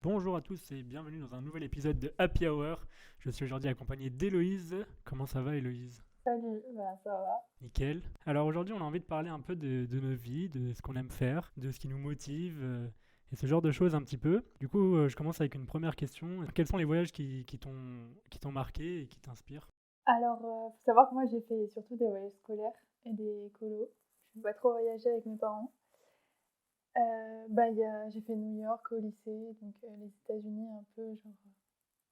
Bonjour à tous et bienvenue dans un nouvel épisode de Happy Hour. Je suis aujourd'hui accompagné d'Héloïse. Comment ça va Héloïse? Salut, ça va. Nickel. Alors aujourd'hui on a envie de parler un peu de nos vies, de ce qu'on aime faire, de ce qui nous motive et ce genre de choses un petit peu. Du coup je commence avec une première question. Quels sont les voyages qui t'ont marqué et qui t'inspirent? Alors, faut savoir que moi j'ai fait surtout des voyages scolaires et des colos. Je n'ai pas trop voyagé avec mes parents. J'ai fait New York au lycée, donc les États-Unis un peu, genre,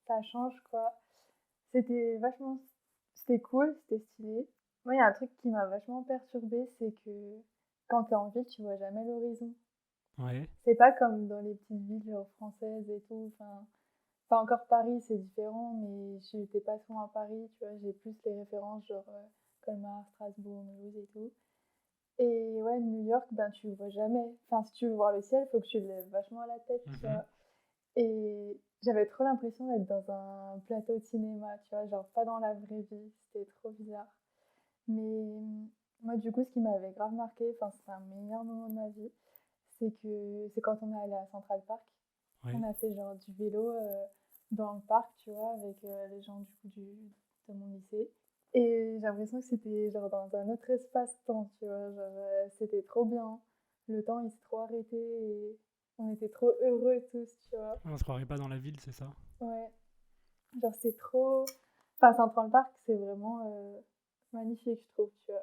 ça change quoi. C'était vachement, c'était cool, c'était stylé. Moi, il y a un truc qui m'a vachement perturbée, c'est que quand t'es en ville, tu vois jamais l'horizon. Ouais. C'est pas comme dans les petites villes genre françaises et tout. Enfin, encore Paris, c'est différent, mais j'étais pas souvent à Paris, tu vois, j'ai plus les références genre Colmar, Strasbourg, Mulhouse et tout. Et ouais, New York, ben tu le vois jamais. Enfin, si tu veux voir le ciel, faut que tu le lèves vachement à la tête, tu Mhm. vois. Et j'avais trop l'impression d'être dans un plateau de cinéma, tu vois, genre pas dans la vraie vie, c'était trop bizarre. Mais moi, du coup, ce qui m'avait grave marqué, enfin, c'est un meilleur moment de ma vie, c'est quand on est allé à Central Park. On Ouais. a fait genre du vélo dans le parc, tu vois, avec les gens de mon lycée. Et j'ai l'impression que c'était genre dans un autre espace-temps, tu vois. Genre, c'était trop bien. Le temps, il s'est trop arrêté et on était trop heureux tous, tu vois. On se croirait pas dans la ville, c'est ça? Ouais, genre c'est trop... Enfin, Central Park, c'est vraiment magnifique, je trouve, tu vois.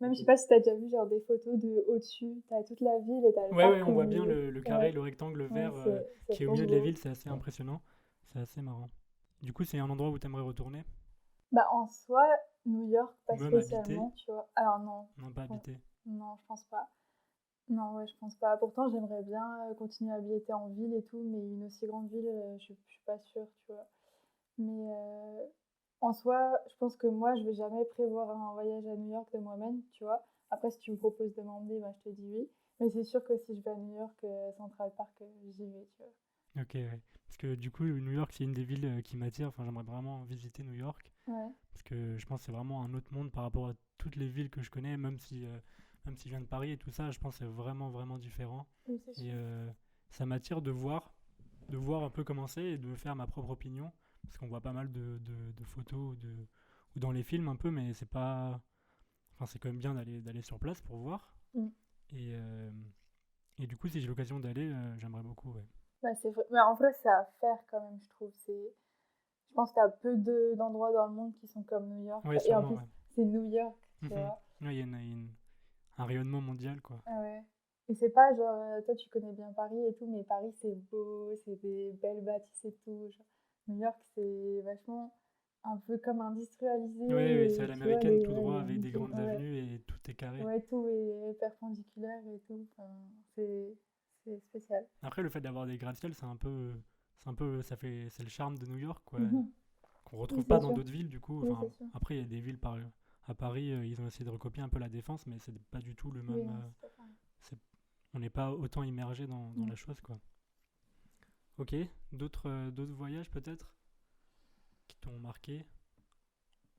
Même, je sais pas si t'as déjà vu genre des photos de au-dessus, t'as toute la ville et t'as le Ouais, ouais, parc on au voit bien milieu. le carré, Ouais, le rectangle ouais, vert c'est qui est au trop milieu de la beau. ville, c'est assez impressionnant. C'est assez marrant. Du coup, c'est un endroit où t'aimerais retourner? Bah, en soi, New York, Ou pas même habiter? spécialement, tu vois. Alors non, Non, pas bon, habiter. non, je pense pas. Non, ouais, je pense pas. Pourtant, j'aimerais bien continuer à habiter en ville et tout, mais une aussi grande ville, je suis pas sûre, tu vois. Mais en soi, je pense que moi, je vais jamais prévoir un voyage à New York de moi-même, tu vois. Après, si tu me proposes de m'emmener, bah, je te dis oui. Mais c'est sûr que si je vais à New York, Central Park, j'y vais, tu vois. Ok, ouais. Parce que du coup, New York, c'est une des villes qui m'attire. Enfin, j'aimerais vraiment visiter New York. Ouais, Parce que je pense que c'est vraiment un autre monde par rapport à toutes les villes que je connais. Même si je viens de Paris et tout ça, je pense que c'est vraiment, vraiment différent. oui, c'est Et sûr. ça m'attire de voir un peu comment c'est et de me faire ma propre opinion. Parce qu'on voit pas mal de photos ou dans les films un peu, mais c'est pas. Enfin, c'est quand même bien d'aller sur place pour voir. Mm. Et, euh, et du coup, si j'ai l'occasion d'aller, j'aimerais beaucoup, ouais. Bah, c'est vrai. Mais en vrai, c'est à faire quand même, je trouve. Je pense qu'il y a d'endroits dans le monde qui sont comme New York. Ouais, Et en sûrement, plus, ouais. c'est New York, tu Mhm. vois. Ouais, il y a un rayonnement mondial, quoi. Ah ouais. Et c'est pas genre, toi tu connais bien Paris et tout, mais Paris c'est beau, c'est des belles bâtisses et tout. Genre, New York c'est vachement un peu comme industrialisé Ouais, ouais, c'est à et tu vois, l'américaine tout ouais, droit avec des grandes ouais, avenues et tout est carré. ouais, tout est perpendiculaire et tout. Enfin, c'est, c'est spécial. Après, le fait d'avoir des gratte-ciel, c'est le charme de New York, quoi. Mhm. Qu'on Oui, retrouve pas c'est dans sûr. d'autres villes, du coup. Oui, Enfin, c'est sûr. après, il y a des villes à Paris, ils ont essayé de recopier un peu la défense, mais c'est pas du tout le Oui, même. non, c'est pas pareil. C'est- on n'est pas autant immergé dans Mm. la chose, quoi. Ok, d'autres voyages peut-être qui t'ont marqué?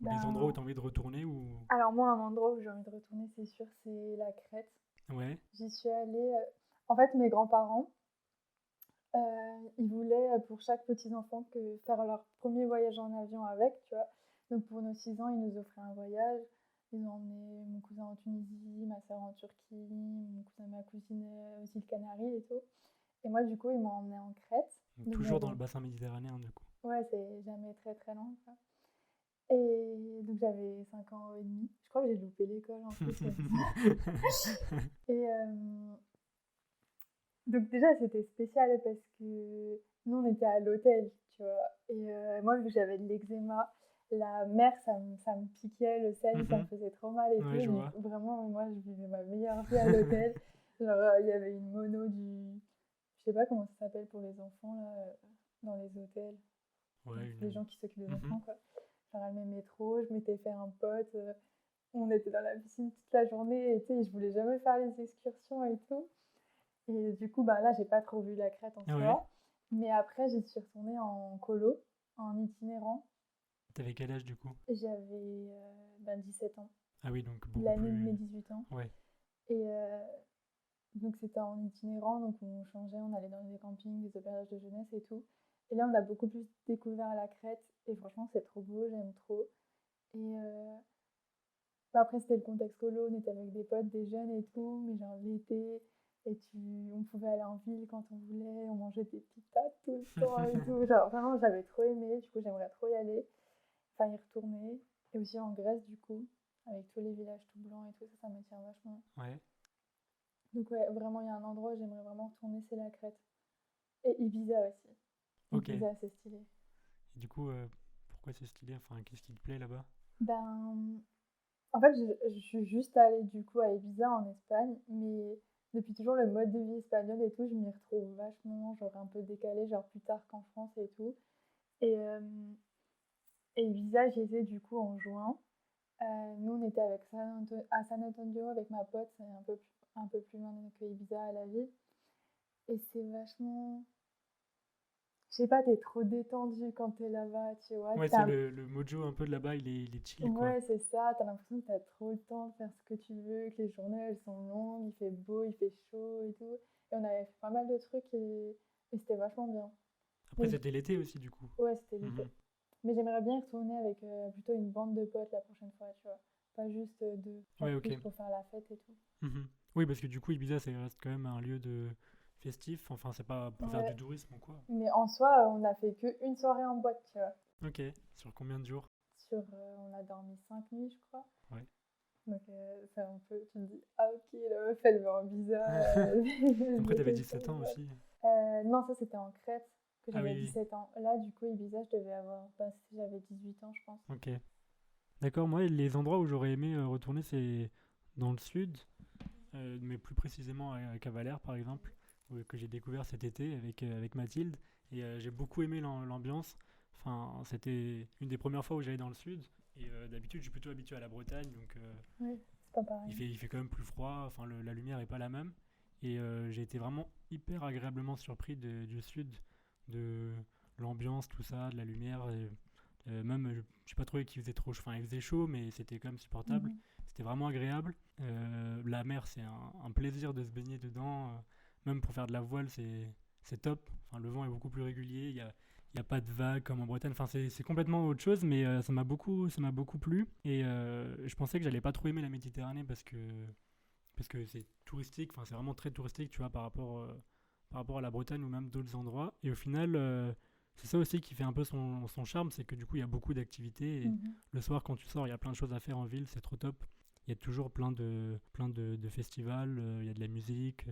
Ou des endroits où Ben, t'as envie de retourner ou. alors moi, un endroit où j'ai envie de retourner, c'est sûr, c'est la Crète. Ouais. J'y suis allée. En fait, mes grands-parents, ils voulaient pour chaque petit enfant que faire leur premier voyage en avion avec, tu vois. Donc pour nos 6 ans, ils nous offraient un voyage. Ils ont emmené mon cousin en Tunisie, ma soeur en Turquie, mon cousin et ma cousine aux îles Canaries et tout. Et moi, du coup, ils m'ont emmené en Crète. Donc, Donc toujours dans le j'avais... bassin méditerranéen, du coup. Ouais, c'est jamais très très loin, quoi. Et donc j'avais 5 ans et demi. Je crois que j'ai loupé l'école en plus. Et donc déjà, c'était spécial parce que nous, on était à l'hôtel, tu vois. Et moi, vu que j'avais de l'eczéma, la mer, ça me piquait, le sel, ça me Mhm. faisait trop mal et Ouais, tout. je Donc vois. vraiment, moi, je vivais ma meilleure vie à l'hôtel. Genre, il y avait une mono du... Je sais pas comment ça s'appelle pour les enfants, là, dans les hôtels. Ouais, Les gens qui s'occupent des Mhm. enfants, quoi. Genre, elle m'aimait trop, je m'étais fait un pote. On était dans la piscine toute la journée et tu sais, je voulais jamais faire les excursions et tout. Et du coup, bah, là, j'ai pas trop vu la Crète en Ouais. soi. Mais après, j'y suis retournée en colo, en itinérant. T'avais quel âge, du coup? J'avais 17 ans, Ah oui, donc beaucoup l'année de mes plus. 18 ans. Ouais. Et Donc c'était en itinérant, donc on changeait, on allait dans des campings, des auberges de jeunesse et tout. Et là, on a beaucoup plus découvert la Crète. Et franchement, c'est trop beau, j'aime trop. Et après, c'était le contexte colo, on était avec des potes, des jeunes et tout, mais genre l'été, on pouvait aller en ville quand on voulait, on mangeait des pitas tout le temps et tout. Genre vraiment, j'avais trop aimé, du coup, j'aimerais trop y aller, enfin y retourner. Et aussi en Grèce, du coup, avec tous les villages tout blancs et tout, ça m'attire vachement. Ouais, Donc ouais, vraiment, il y a un endroit où j'aimerais vraiment retourner, c'est la Crète. Et Ibiza aussi. ok. Et Ibiza, c'est stylé. du coup, pourquoi c'est stylé? Enfin, qu'est-ce qui te plaît là-bas? Ben, en fait, je suis juste allée du coup à Ibiza en Espagne, mais depuis toujours le mode de vie espagnol et tout, je m'y retrouve vachement, genre un peu décalé, genre plus tard qu'en France et tout. Et, et Ibiza, j'y étais du coup en juin. Nous, on était à San Antonio avec ma pote, c'est un peu plus loin que Ibiza à la ville. Et c'est vachement. Je sais pas, t'es trop détendu quand t'es là-bas, tu vois. Ouais, c'est le mojo un peu de là-bas, il est chill, quoi. Ouais, c'est ça, t'as l'impression que t'as trop le temps de faire ce que tu veux, que les journées elles sont longues, il fait beau, il fait chaud et tout. Et on avait fait pas mal de trucs et c'était vachement bien. Après, Mais c'était l'été aussi, du coup. ouais, c'était l'été. Mhm. Mais j'aimerais bien y retourner avec plutôt une bande de potes la prochaine fois, tu vois. Pas juste deux, genre Ouais, ok. plus pour faire la fête et tout. Mhm. Oui, parce que du coup, Ibiza, ça reste quand même un lieu de festif. Enfin, c'est pas pour faire Ouais, du tourisme ou quoi. mais en soi, on a fait que une soirée en boîte, tu vois. Ok. Sur combien de jours? On a dormi 5 nuits, je crois. Ouais. Donc c'est un peu, tu te dis, ah ok, la meuf elle va en bizarre, elle Après, veut t'avais que ça 17 ans va. aussi. Non, ça c'était en Crète, que Ah j'avais oui, oui. 17 ans. Là, du coup, Ibiza, je devais avoir, bah, j'avais 18 ans, je pense. Ok. D'accord, moi, les endroits où j'aurais aimé retourner, c'est dans le sud, mais plus précisément à Cavalère, par exemple, que j'ai découvert cet été avec Mathilde. Et j'ai beaucoup aimé l'ambiance. Enfin, c'était une des premières fois où j'allais dans le sud. Et d'habitude, je suis plutôt habitué à la Bretagne, donc Oui, c'est pas pareil. il fait quand même plus froid. Enfin, la lumière est pas la même. Et j'ai été vraiment hyper agréablement surpris du sud, de l'ambiance, tout ça, de la lumière. Et, même, j'ai pas trouvé qu'il faisait trop chaud. Enfin, il faisait chaud, mais c'était quand même supportable. Mhm. C'était vraiment agréable. La mer, c'est un plaisir de se baigner dedans. Même pour faire de la voile, c'est top. Enfin, le vent est beaucoup plus régulier. Il y a pas de vagues comme en Bretagne. Enfin, c'est complètement autre chose, mais ça m'a beaucoup plu. Et je pensais que j'allais pas trop aimer la Méditerranée parce que c'est touristique. Enfin, c'est vraiment très touristique, tu vois, par rapport à la Bretagne ou même d'autres endroits. Et au final, c'est ça aussi qui fait un peu son charme, c'est que du coup, il y a beaucoup d'activités. Et Mhm. le soir, quand tu sors, il y a plein de choses à faire en ville, c'est trop top. Il y a toujours plein de festivals, il y a de la musique.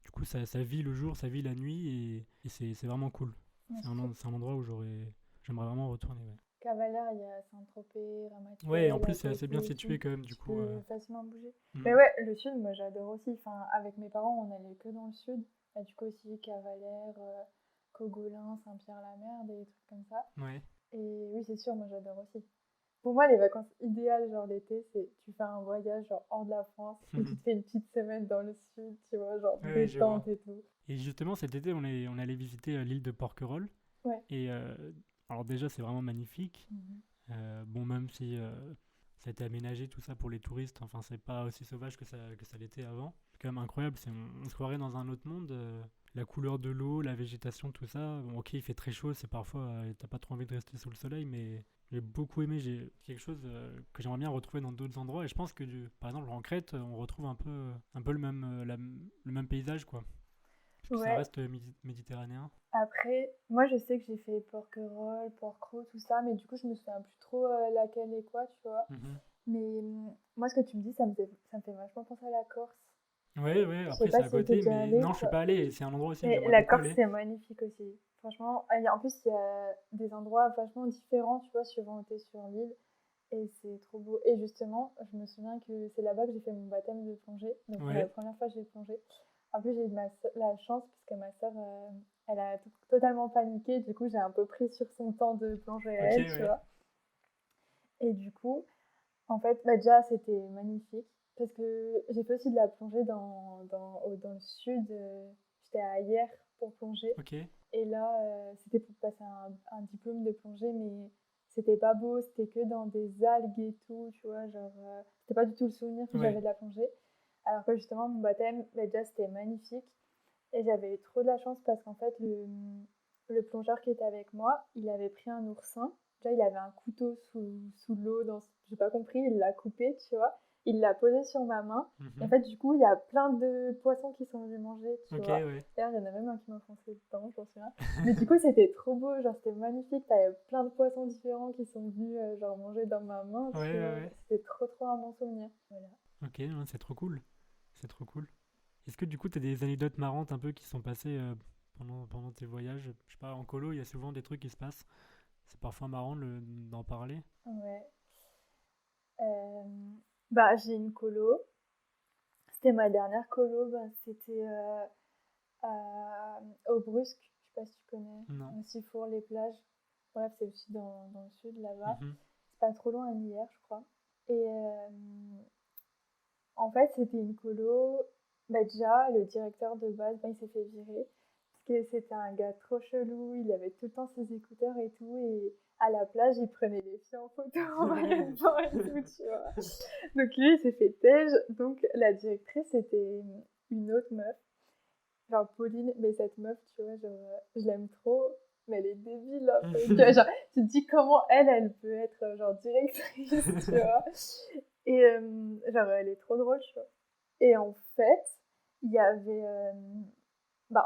Du coup, ça vit le jour, ça vit la nuit, et c'est vraiment cool. Mais C'est surtout, c'est un endroit où j'aimerais vraiment retourner. Ouais. Cavalaire, il y a Saint-Tropez, Ouais, et en Ramatuelle plus, à c'est assez bien côté et tout. situé quand même, du Tu coup. peux facilement bouger. Mais Mm. ouais, le sud, moi j'adore aussi. Enfin, avec mes parents, on allait que dans le sud. Et du coup aussi, Cavalaire, Cogolin, Saint-Pierre-la-Mer, des trucs comme ça. Ouais. Et oui, c'est sûr, moi j'adore aussi. Pour moi, les vacances idéales, genre l'été, c'est tu fais un voyage genre hors de la France et tu te fais une petite semaine dans le sud, tu vois, genre Ouais, je vois. détente et tout. Et justement, cet été, on allait visiter l'île de Porquerolles. Ouais. Et alors déjà, c'est vraiment magnifique. Mhm. Bon, même si ça a été aménagé, tout ça pour les touristes, enfin, c'est pas aussi sauvage que ça l'était avant. C'est quand même incroyable, on se croirait dans un autre monde. La couleur de l'eau, la végétation, tout ça. Bon, ok, il fait très chaud, c'est parfois, t'as pas trop envie de rester sous le soleil, mais j'ai beaucoup aimé. J'ai quelque chose que j'aimerais bien retrouver dans d'autres endroits. Et je pense que, par exemple, en Crète, on retrouve un peu le même paysage, quoi. Parce que ça Ouais. reste méditerranéen. Après, moi je sais que j'ai fait Porquerolles, Porquerolles, tout ça, mais du coup je me souviens plus trop laquelle est quoi, tu vois. Mhm. Mais moi ce que tu me dis, ça me fait vachement penser à la Corse. Ouais, ouais, Je sais après c'est pas à si t'es côté, déjà mais allé, non, je suis toi. pas allé, et c'est un endroit aussi que Mais j'aimerais la beaucoup Corse aller. c'est magnifique aussi. Franchement, en plus il y a des endroits vachement différents, tu vois, suivant où t'es sur l'île. Et c'est trop beau. Et justement, je me souviens que c'est là-bas que j'ai fait mon baptême de plongée. Donc pour la Ouais, première fois j'ai plongé. En plus j'ai eu la chance parce que ma sœur, elle a totalement paniqué. Du coup j'ai un peu pris sur son temps de plongée à ok, elle, tu ouais. vois. Et du coup, en fait, bah, déjà c'était magnifique. Parce que j'ai fait aussi de la plongée dans le sud. J'étais à Hyères pour plonger. Ok, Et là, c'était pour passer un diplôme de plongée, mais c'était pas beau, c'était que dans des algues et tout, tu vois, genre, c'était pas du tout le souvenir que ouais. j'avais de la plongée. Alors que justement, mon baptême, bah, déjà, c'était magnifique. Et j'avais eu trop de la chance parce qu'en fait, le plongeur qui était avec moi, il avait pris un oursin. Déjà, il avait un couteau sous l'eau, j'ai pas compris, il l'a coupé, tu vois. Il l'a posé sur ma main. Et en fait, du coup, il y a plein de poissons qui sont venus manger, tu Ok, vois. ouais. D'ailleurs, il y en a même un qui m'a foncé dedans, j'en souviens. Mais du coup, c'était trop beau, genre, c'était magnifique. T'avais plein de poissons différents qui sont venus, genre, manger dans ma main, Ouais, tu ouais, vois. ouais. C'était trop, trop un bon souvenir. Voilà. Ok, non, c'est trop cool. C'est trop cool. Est-ce que du coup, t'as des anecdotes marrantes un peu qui sont passées pendant tes voyages? Je sais pas, en colo, il y a souvent des trucs qui se passent. C'est parfois marrant d'en parler. Ouais. Euh, Bah, j'ai une colo. C'était ma dernière colo, bah, c'était au Brusque, je sais pas si tu connais, Non. Sifour, les plages. Bref, c'est aussi dans le sud là-bas. Mhm. C'est pas trop loin à hier, je crois. Et en fait, c'était une colo. Bah, déjà, le directeur de base, bah, il s'est fait virer. Parce que c'était un gars trop chelou, il avait tout le temps ses écouteurs et tout. Et à la plage, il prenait les filles en photo en maillot et tout, tu vois. Donc lui, il s'est fait tège. Donc la directrice, c'était une autre meuf, genre Pauline. Mais cette meuf, tu vois, genre, je l'aime trop, mais elle est débile un peu. Tu vois, genre, tu te dis comment elle peut être genre directrice, tu vois. Et genre, elle est trop drôle, tu vois. Et en fait, il y avait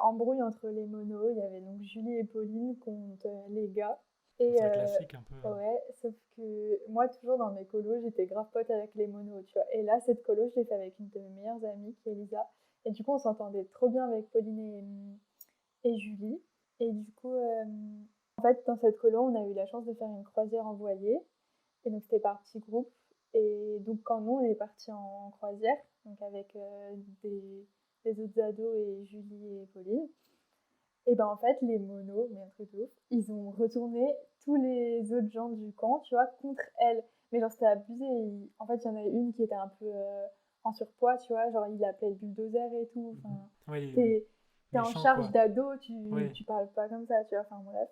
embrouille entre les monos. Il y avait donc Julie et Pauline contre les gars. Et C'est un classique un peu. ouais, sauf que moi, toujours dans mes colos, j'étais grave pote avec les monos, tu vois. Et là, cette colo, je l'ai fait avec une de mes meilleures amies, qui est Elisa. Et du coup, on s'entendait trop bien avec Pauline et Julie. Et du coup, en fait, dans cette colo, on a eu la chance de faire une croisière en voilier. Et donc, c'était par petits groupes. Et donc, quand nous, on est partis en croisière, donc avec des autres ados et Julie et Pauline, et ben en fait, les monos, mais un truc de ouf, ils ont retourné tous les autres gens du camp, tu vois, contre elle. Mais genre, c'était abusé. En fait, il y en a une qui était un peu en surpoids, tu vois, genre, il l'appelait le bulldozer et tout. Mhm. Enfin, Ouais, t'es en méchant charge quoi. d'ado, Ouais. tu parles pas comme ça, tu vois, enfin bref.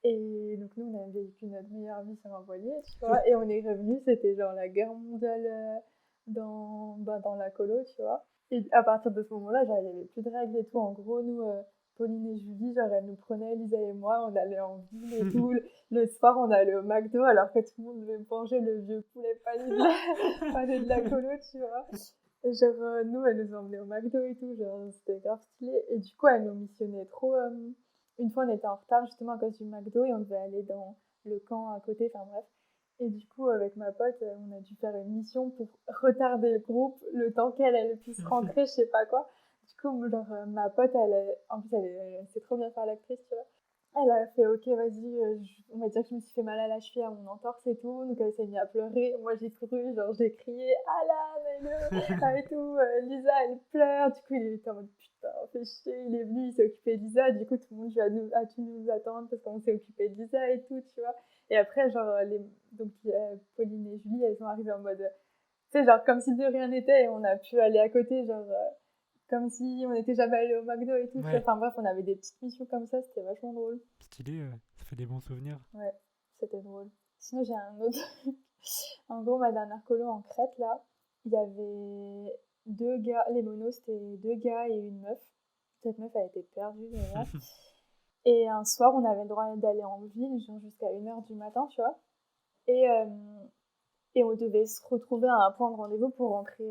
Et donc, nous, on a vécu notre meilleure vie sur un voilier, tu vois, et on est revenus, c'était genre la guerre mondiale dans la colo, tu vois. Et à partir de ce moment-là, genre, il n'y avait plus de règles et tout. En gros, nous, Pauline et Julie, genre, elles nous prenaient, Lisa et moi, on allait en ville et tout. Le soir, on allait au McDo alors que tout le monde devait manger le vieux poulet pané de la colo, tu vois. Et genre, nous, elles nous emmenaient au McDo et tout, genre, c'était grave stylé. Et du coup, elles nous missionnaient trop. Une fois, on était en retard justement à cause du McDo et on devait aller dans le camp à côté, enfin bref. Et du coup, avec ma pote, on a dû faire une mission pour retarder le groupe le temps qu'elle puisse rentrer, je sais pas quoi. Du coup, genre, ma pote, en plus, elle sait trop bien faire l'actrice, tu vois. Elle a fait OK, vas-y, on va dire que je me suis fait mal à la cheville à mon entorse et tout. Donc elle s'est mise à pleurer. Moi j'ai couru, genre j'ai crié Alan, aide-le et tout. Lisa elle pleure. Du coup il était en mode putain, fais chier. Il est venu, il s'est occupé de Lisa. Du coup tout le monde a dû nous attendre parce qu'on s'est occupé de Lisa et tout, tu vois. Et après, genre, donc Pauline et Julie, elles sont arrivées en mode, tu sais, genre comme si de rien n'était et on a pu aller à côté, genre comme si on n'était jamais allé au McDo et tout. Tu vois. Ouais. Enfin bref, on avait des petites missions comme ça, c'était vachement drôle. Stylé, ça fait des bons souvenirs. Ouais, c'était drôle. Sinon, j'ai un autre. En gros, ma dernière colo en Crète, là, il y avait deux gars. Les monos, c'était deux gars et une meuf. Cette meuf a été perdue, d'ailleurs. Et un soir, on avait le droit d'aller en ville, genre jusqu'à 1h du matin, tu vois. Et, euh, et on devait se retrouver à un point de rendez-vous pour rentrer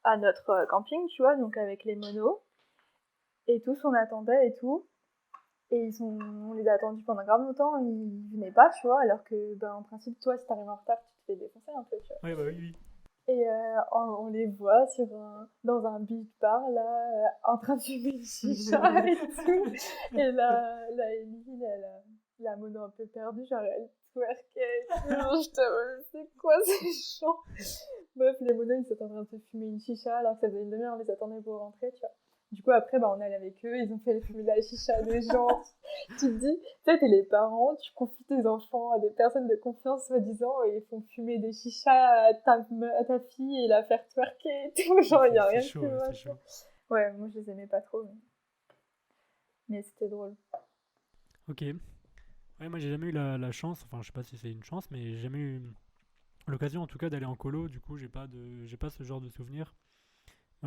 à notre camping, tu vois, donc avec les monos. Et tous, on attendait et tout. Et on les a attendus pendant grave longtemps, ils venaient pas, tu vois, alors que, ben, en principe, toi, si t'arrives en retard, tu te fais défoncer un peu, tu vois. Ouais, bah oui, oui. Et on les voit dans un beach bar, là, en train de fumer une chicha et tout. Et là Émilie, la mono un peu perdue, genre, elle twerkait et tout. Genre, je te c'est quoi ces chants? Bref, les monos, ils étaient en train de se fumer une chicha, alors que ça faisait une demi-heure, on les attendait pour rentrer, tu vois. Du coup, après, bah, on allait avec eux, ils ont fait fumer la chicha des gens. Tu te dis, tu sais, t'es les parents, tu confies tes enfants à des personnes de confiance, soi-disant, et ils font fumer des chichas à ta fille et la faire twerker et tout. Genre, il y a C'est rien de chaud, plus ouais, c'est machin. chaud. Ouais, moi, je les aimais pas trop, mais c'était drôle. Ok. Ouais, moi j'ai jamais eu la chance, enfin je sais pas si c'est une chance, mais j'ai jamais eu l'occasion en tout cas d'aller en colo, du coup j'ai pas ce genre de souvenir.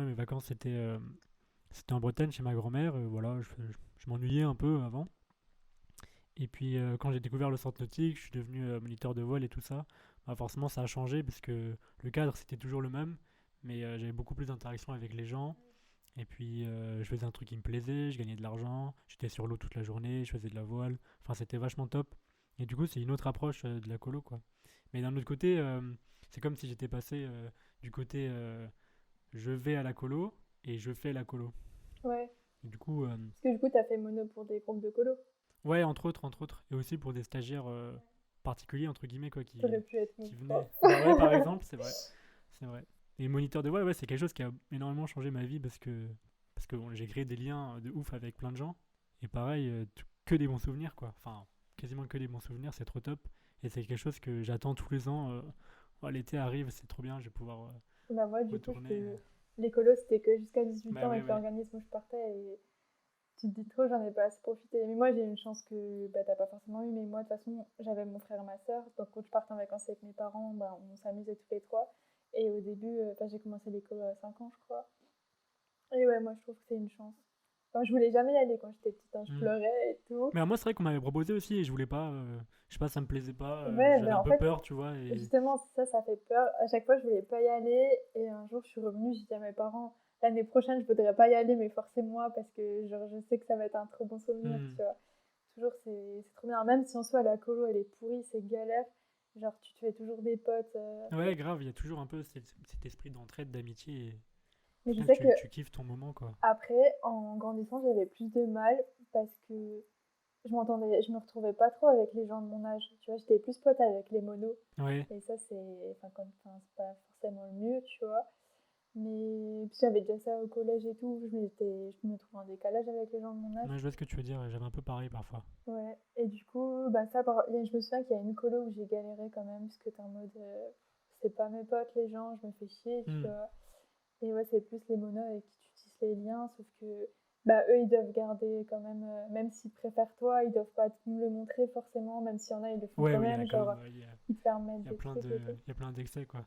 Ouais, mes vacances, c'était en Bretagne chez ma grand-mère. Voilà, je m'ennuyais un peu avant. Et puis, quand j'ai découvert le centre nautique, je suis devenu moniteur de voile et tout ça. Bah, forcément, ça a changé parce que le cadre, c'était toujours le même. Mais j'avais beaucoup plus d'interaction avec les gens. Et puis, je faisais un truc qui me plaisait, je gagnais de l'argent, j'étais sur l'eau toute la journée, je faisais de la voile. Enfin, c'était vachement top. Et du coup, c'est une autre approche de la colo, quoi. Mais d'un autre côté, c'est comme si j'étais passé du côté je vais à la colo et je fais la colo. Ouais. Et du coup, Parce que du coup, t'as fait mono pour des groupes de colo. ouais, entre autres, entre autres. Et aussi pour des stagiaires particuliers, entre guillemets, quoi, T'aurais pu être mon qui prof. venaient. Bah ouais, par exemple, c'est vrai. C'est vrai. Et moniteur de voile, ouais, c'est quelque chose qui a énormément changé ma vie parce que bon, j'ai créé des liens de ouf avec plein de gens. Et pareil, que des bons souvenirs, quoi. Enfin, quasiment que des bons souvenirs, c'est trop top. Et c'est quelque chose que j'attends tous les ans. Oh, l'été arrive, c'est trop bien, je vais pouvoir Bah moi, du coup, retourner. les colos, c'était que jusqu'à 18 Bah ans ouais, avec ouais. l'organisme où je partais. Et tu te dis trop, j'en ai pas assez profité. Mais moi, j'ai eu une chance que bah, t'as pas forcément eu. Mais moi, de toute façon, j'avais mon frère et ma soeur. Donc, quand je partais en vacances avec mes parents, bah, on s'amusait tous les trois. Et au début, j'ai commencé les colos à 5 ans, je crois. Et ouais, moi, je trouve que c'est une chance. Enfin, je voulais jamais y aller quand j'étais petite, hein. Je Hmm. pleurais et tout. Mais moi, c'est vrai qu'on m'avait proposé aussi et je voulais pas. Je sais pas, ça me plaisait pas. Ouais, J'avais mais un en peu fait, peur, tu vois. Et... justement, ça fait peur. À chaque fois, je voulais pas y aller. Et un jour, je suis revenue, j'ai dit à mes parents, l'année prochaine, je voudrais pas y aller, mais forcez-moi parce que genre, je sais que ça va être un trop bon souvenir, Hmm. tu vois. Toujours, c'est trop bien. Même si en soi, la colo, elle est pourrie, c'est galère. Genre, tu te fais toujours des potes. Ouais, grave, il y a toujours un peu cet esprit d'entraide, d'amitié. Et au Mais je final, sais que tu kiffes ton moment, quoi. après, en grandissant, j'avais plus de mal parce que je me retrouvais pas trop avec les gens de mon âge. Tu vois, j'étais plus pote avec les monos. Ouais. Et ça, c'est pas forcément le mieux, tu vois. Mais puis j'avais déjà ça au collège et tout. Je me trouvais en décalage avec les gens de mon âge. Moi, je vois ce que tu veux dire. J'avais un peu pareil parfois. Ouais. Et du coup, bah je me souviens qu'il y a une colo où j'ai galéré quand même, parce que t'es en mode, c'est pas mes potes les gens, je me fais chier, tu Hmm. vois. Et ouais, c'est plus les monos avec qui tu tisses les liens, sauf que bah eux ils doivent garder quand même, même s'ils préfèrent toi, ils doivent pas te le montrer forcément, même s'il y en a, ils le font Ouais, quand oui, il y en a même, quand genre même. ils te permettent Il y a des plein trucs et tout. il y a plein d'excès, quoi.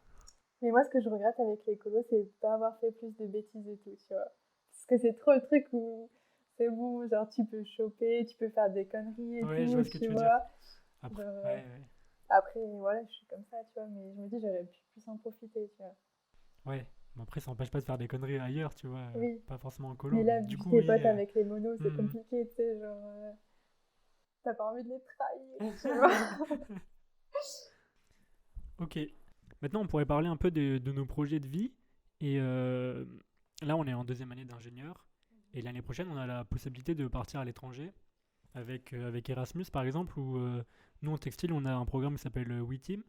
Mais moi, ce que je regrette avec les colos, c'est de pas avoir fait plus de bêtises et tout, tu vois. Parce que c'est trop le truc où c'est bon, genre tu peux choper, tu peux faire des conneries et Ouais, je tout, vois ce que tu tu veux dire. vois. Après, Genre, ouais, ouais. après, voilà, je suis comme ça, tu vois, mais je me dis, j'aurais pu plus en profiter, tu vois. Ouais. Mais après, ça n'empêche pas de faire des conneries ailleurs, tu vois. Oui, Pas forcément en colo, mais mais là, du vu que coup, t'es oui. pote avec les monos, c'est Hmm. compliqué, tu sais, genre, t'as pas envie de les trahir, tu vois. Ok. Maintenant, on pourrait parler un peu de nos projets de vie. Et là, on est en deuxième année d'ingénieur. Et l'année prochaine, on a la possibilité de partir à l'étranger avec Erasmus, par exemple, où nous, en textile, on a un programme qui s'appelle WeTeam.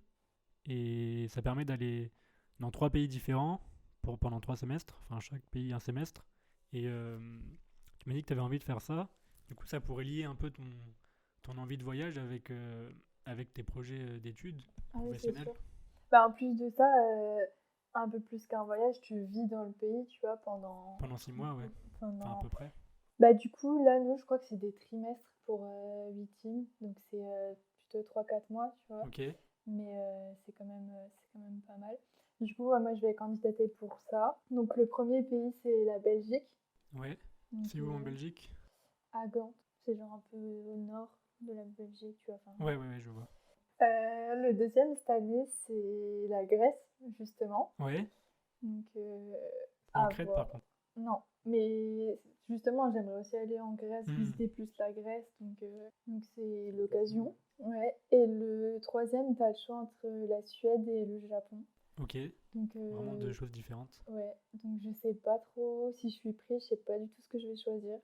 Et ça permet d'aller dans 3 pays différents pendant 3 semestres. Enfin, chaque pays un semestre. Et tu m'as dit que tu avais envie de faire ça. Du coup, ça pourrait lier un peu ton envie de voyage avec tes projets d'études Ah oui, c'est professionnelles sûr. Bah, en plus de ça, un peu plus qu'un voyage, tu vis dans le pays, tu vois, pendant 6 mois, ouais. Enfin, à pendant... peu près. Bah, du coup, là, nous, je crois que c'est des trimestres pour 8 teams, donc c'est plutôt 3 4 mois, tu vois. Ok, Mais c'est quand même pas mal. Du coup, moi, je vais candidater pour ça. Donc, le premier pays, c'est la Belgique, ouais. donc C'est où en Belgique? à Gand. C'est genre un peu au nord de la Belgique, tu vois. Enfin, Ouais, ouais, ouais, je vois. le deuxième cette année, c'est la Grèce, justement. Ouais, Donc, pas en à Crète par voir. contre. Non, mais justement, j'aimerais aussi aller en Grèce, Hmm. visiter plus la Grèce, donc c'est l'occasion. Ouais. Et le troisième, t'as le choix entre la Suède et le Japon. Ok, Donc, vraiment deux choses différentes. ouais, donc je sais pas trop si je suis prise, je sais pas du tout ce que je vais choisir.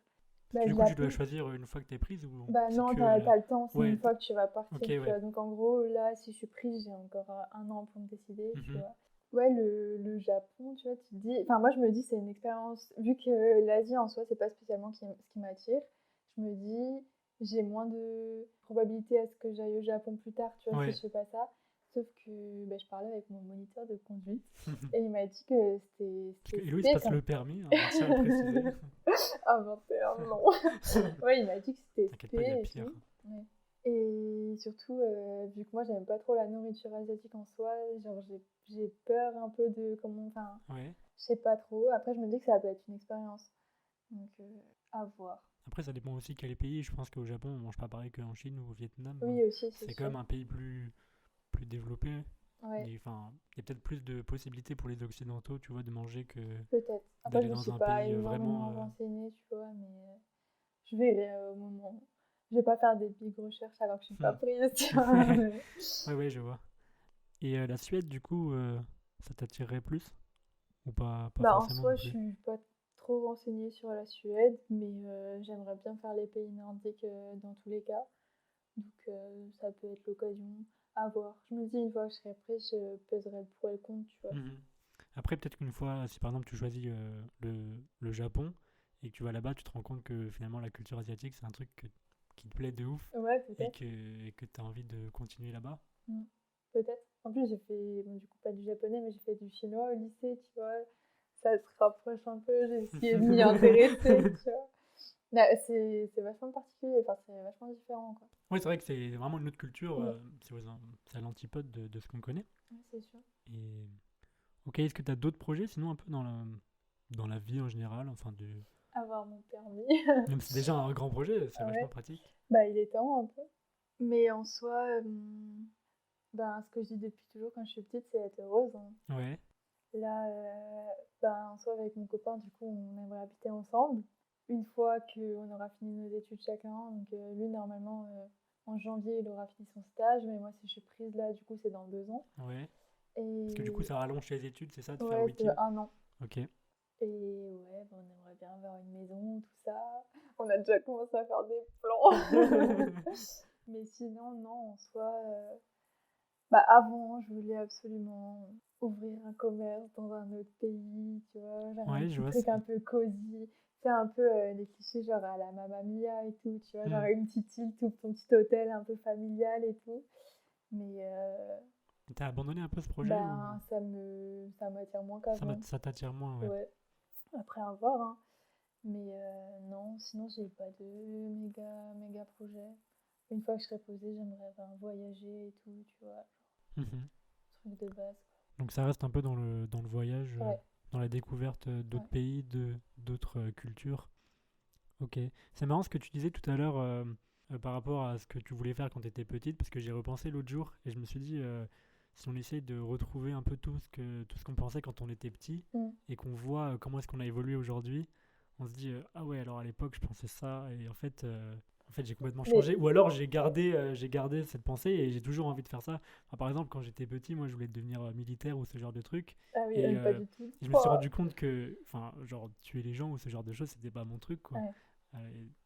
Parce que Bah, du le coup, tu dois Japon, choisir une fois que t'es prise ou bah c'est non, que t'as le temps, c'est une Ouais, fois que tu vas partir, ok, tu ouais. vois. Donc en gros, là, si je suis prise, j'ai encore un an pour me décider, tu Mhm. vois. Ouais, le Japon, tu vois, tu te dis... Enfin, moi, je me dis, c'est une expérience... Vu que l'Asie, en soi, c'est pas spécialement ce qui m'attire, je me dis, j'ai moins de probabilité à ce que j'aille au Japon plus tard, tu vois, si Ouais. je fais pas ça. Sauf que bah, je parlais avec mon moniteur de conduite et il m'a dit que Parce que c'était Héloïse spé passe comme... le permis, hein, on tient à le préciser. Ah, 21, non. Ouais, il m'a dit que c'était T'inquiète spé pas, il y a et pire. tout. Ouais. Et surtout, vu que moi j'aime pas trop la nourriture asiatique en soi, genre j'ai peur un peu de comment. Enfin, Ouais. Je sais pas trop. Après, je me dis que ça peut être une expérience. Donc, à voir. Après, ça dépend aussi quel pays. Je pense qu'au Japon, on mange pas pareil qu'en Chine ou au Vietnam. Oui, aussi, c'est C'est quand sûr. même un pays plus développé. Ouais, Et enfin, il y a peut-être plus de possibilités pour les Occidentaux, tu vois, de manger que peut-être. Après, je d'aller me dans suis un pas pays énormément vraiment. renseignée, tu vois, mais je verrai au moment. Je vais pas faire des big recherches alors que je suis pas prise, tu vois. Mais... Ouais, je vois. Et la Suède, du coup, ça t'attirerait plus? Ou pas Bah, en forcément non soi, je plus? suis pas trop renseignée sur la Suède, mais j'aimerais bien faire les pays nordiques dans tous les cas. Donc, ça peut être l'occasion à voir. Je me dis, une fois que je serai prise, je pèserai le pour et le contre, tu vois. Mhm. Après, peut-être qu'une fois, si par exemple tu choisis le Japon et que tu vas là-bas, tu te rends compte que finalement la culture asiatique, c'est un truc qui te plaît de ouf Ouais, et peut-être. que tu as envie de continuer là-bas. Mm. Peut-être. En plus, j'ai fait, bon, du coup, pas du japonais, mais j'ai fait du chinois au lycée, tu vois. Ça se rapproche un peu, j'ai essayé de m'y intéresser, tu vois. Là, c'est vachement particulier, enfin, c'est vachement différent, quoi. Oui, c'est vrai que c'est vraiment une autre culture, Mm. c'est à l'antipode de ce qu'on connaît. Ouais, c'est sûr. Et ok, est-ce que tu as d'autres projets sinon un peu dans la vie en général, enfin Avoir mon permis. même si c'est déjà un grand projet, c'est vachement Ouais. pratique. Bah, il est temps, un peu. Mais en soi, ben, ce que je dis depuis toujours quand je suis petite, c'est être heureuse, hein. Ouais, Là, ben, en soi, avec mon copain, du coup, on aimerait habiter ensemble. Une fois qu'on aura fini nos études chacun, donc lui, normalement, en janvier, il aura fini son stage, mais moi, si je suis prise là, du coup, c'est dans 2 ans. ouais. Parce que du coup, Et ça rallonge les études, c'est ça, de faire ouais, 8 c'est ans. 1 an. Ok. Et ouais, ben, on aimerait bien avoir une maison, tout ça. On a déjà commencé à faire des plans. Mais sinon, non, en soi, bah, avant, je voulais absolument ouvrir un commerce dans un autre pays, tu vois, genre un Ouais, je petit vois, truc c'est. un peu cosy. C'est un peu les clichés genre à la Mamma Mia et tout, tu vois, genre Hmm. une petite île, tout ton petit hôtel un peu familial et tout. Mais T'as abandonné un peu ce projet ou ben ça m'attire moins qu'avant. ça t'attire moins, ouais. Ouais, après à voir, hein. Mais non, sinon j'ai pas de méga projet. Une fois que je serai posée, j'aimerais ben, voyager et tout, tu vois, Mhm. truc de base, Donc ça reste un peu dans le voyage, quoi. Ouais, dans la découverte d'autres ouais. pays, d'autres cultures. Ok. C'est marrant ce que tu disais tout à l'heure par rapport à ce que tu voulais faire quand tu étais petite, parce que j'ai repensé l'autre jour et je me suis dit, si on essaye de retrouver un peu tout ce qu'on pensait quand on était petit Mm. et qu'on voit comment est-ce qu'on a évolué aujourd'hui, on se dit, ah ouais, alors à l'époque je pensais ça et en fait j'ai complètement Mais changé. Ou alors j'ai gardé cette pensée et j'ai toujours envie de faire ça. Enfin, par exemple, quand j'étais petit, moi je voulais devenir militaire ou ce genre de truc. ah oui, Et pas du tout. je me suis Oh, rendu compte que, enfin, genre tuer les gens ou ce genre de choses, c'était pas mon truc, quoi. ouais.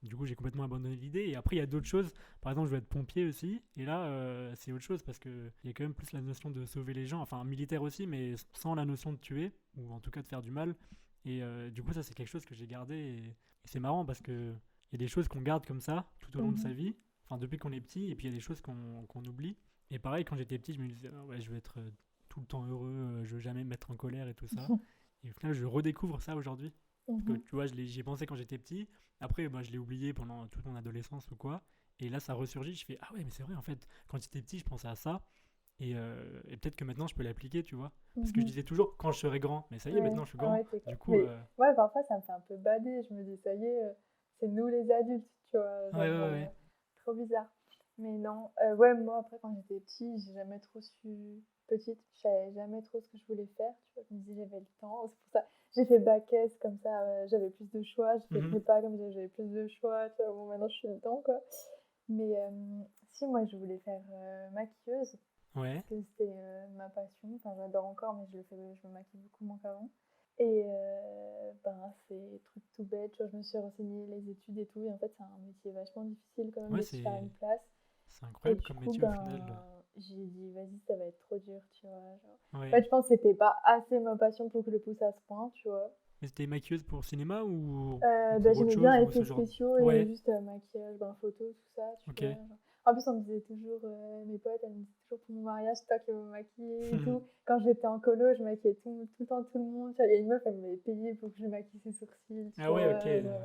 Du coup, j'ai complètement abandonné l'idée. Et après, il y a d'autres choses. Par exemple, je veux être pompier aussi. Et là, c'est autre chose parce qu'il y a quand même plus la notion de sauver les gens. Enfin, militaire aussi, mais sans la notion de tuer, ou en tout cas de faire du mal. Et du coup, ça, c'est quelque chose que j'ai gardé. Et c'est marrant parce qu'il y a des choses qu'on garde comme ça tout au long de sa Mhm. vie. Enfin, depuis qu'on est petit. Et puis, il y a des choses qu'on oublie. Et pareil, quand j'étais petit, je me disais, ah ouais, je veux être tout le temps heureux. Je veux jamais me mettre en colère et tout ça. Et au final, je redécouvre ça aujourd'hui. Parce que Mhm. tu vois, j'y ai pensé quand j'étais petit. Après, bah, je l'ai oublié pendant toute mon adolescence ou quoi. Et là, ça ressurgit. Je fais, ah ouais, mais c'est vrai, en fait, quand j'étais petit, je pensais à ça. Et peut-être que maintenant, je peux l'appliquer, tu vois. Parce que je Mhm. disais toujours, quand je serai grand. Mais ça y est, Ouais, maintenant, je suis ah grand. ouais, c'est Du clair. coup, Mais ouais, parfois ça me fait un peu bader. Je me dis, ça y est, c'est nous les adultes, tu vois. ouais, Genre, ouais, ouais. trop bizarre. Mais non, ouais, moi après, quand j'étais petite, j'ai jamais trop su. Petite, je savais jamais trop ce que je voulais faire, tu vois. Je me disais, j'avais le temps. C'est pour ça, j'ai fait bac S, comme ça, j'avais plus de choix. J'ai fait Mhm. prépa, comme ça, j'avais plus de choix, tu vois. Bon, maintenant, je suis dedans, quoi. Mais si, moi, je voulais faire maquilleuse. Ouais. Parce que c'était ma passion. Enfin, j'adore encore, mais je me maquille beaucoup moins qu'avant. Et ben, c'est truc tout bête. Tu vois, je me suis renseignée les études et tout. Et en fait, c'est un métier vachement difficile quand même Ouais, de s'y faire une place. c'est Et incroyable du comme coup, métier au final. ben, j'ai dit, vas-y, ça va être trop dur, tu vois. Genre. En Ouais. fait, je pense que c'était pas assez ma passion pour que je le pousse à ce point, tu vois. Mais c'était maquilleuse pour cinéma ou Bah, pour autre j'aimais bien chose ou ce effets genre. spéciaux et Ouais. juste maquillage, ben, photo, tout ça, tu Ok. vois. Genre. En plus, on me disait toujours, mes potes, elles me disaient toujours pour mon mariage, c'est toi qui vas me maquiller et tout. Quand j'étais en colo, je maquillais tout le temps tout le monde. Tu vois, il y a une meuf, elle m'avait payé pour que je maquille ses sourcils, tu Ah ouais, ok. vois. Genre.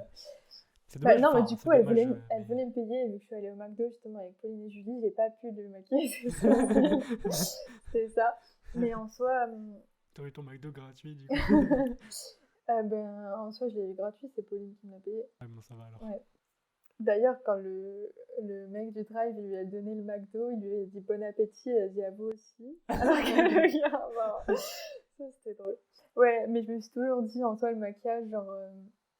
C'est Bah, dommage. non, mais Enfin, du c'est coup, elle dommage, voulait, elle mais. voulait me payer, et vu que je suis allée au McDo justement avec Pauline et Julie, j'ai pas pu lui maquiller ses sourcils. C'est ça. Mais en soi, T'aurais ton McDo gratuit, du coup. Ben, en soi, je l'ai eu gratuit, c'est Pauline qui me l'a payé. Ah, bon, ça va alors. Ouais. D'ailleurs, quand le mec du drive il lui a donné le McDo, il lui a dit bon appétit, elle a dit à vous aussi. Alors que le gars, bon, ça c'était drôle. Ouais, mais je me suis toujours dit en soi le maquillage, genre,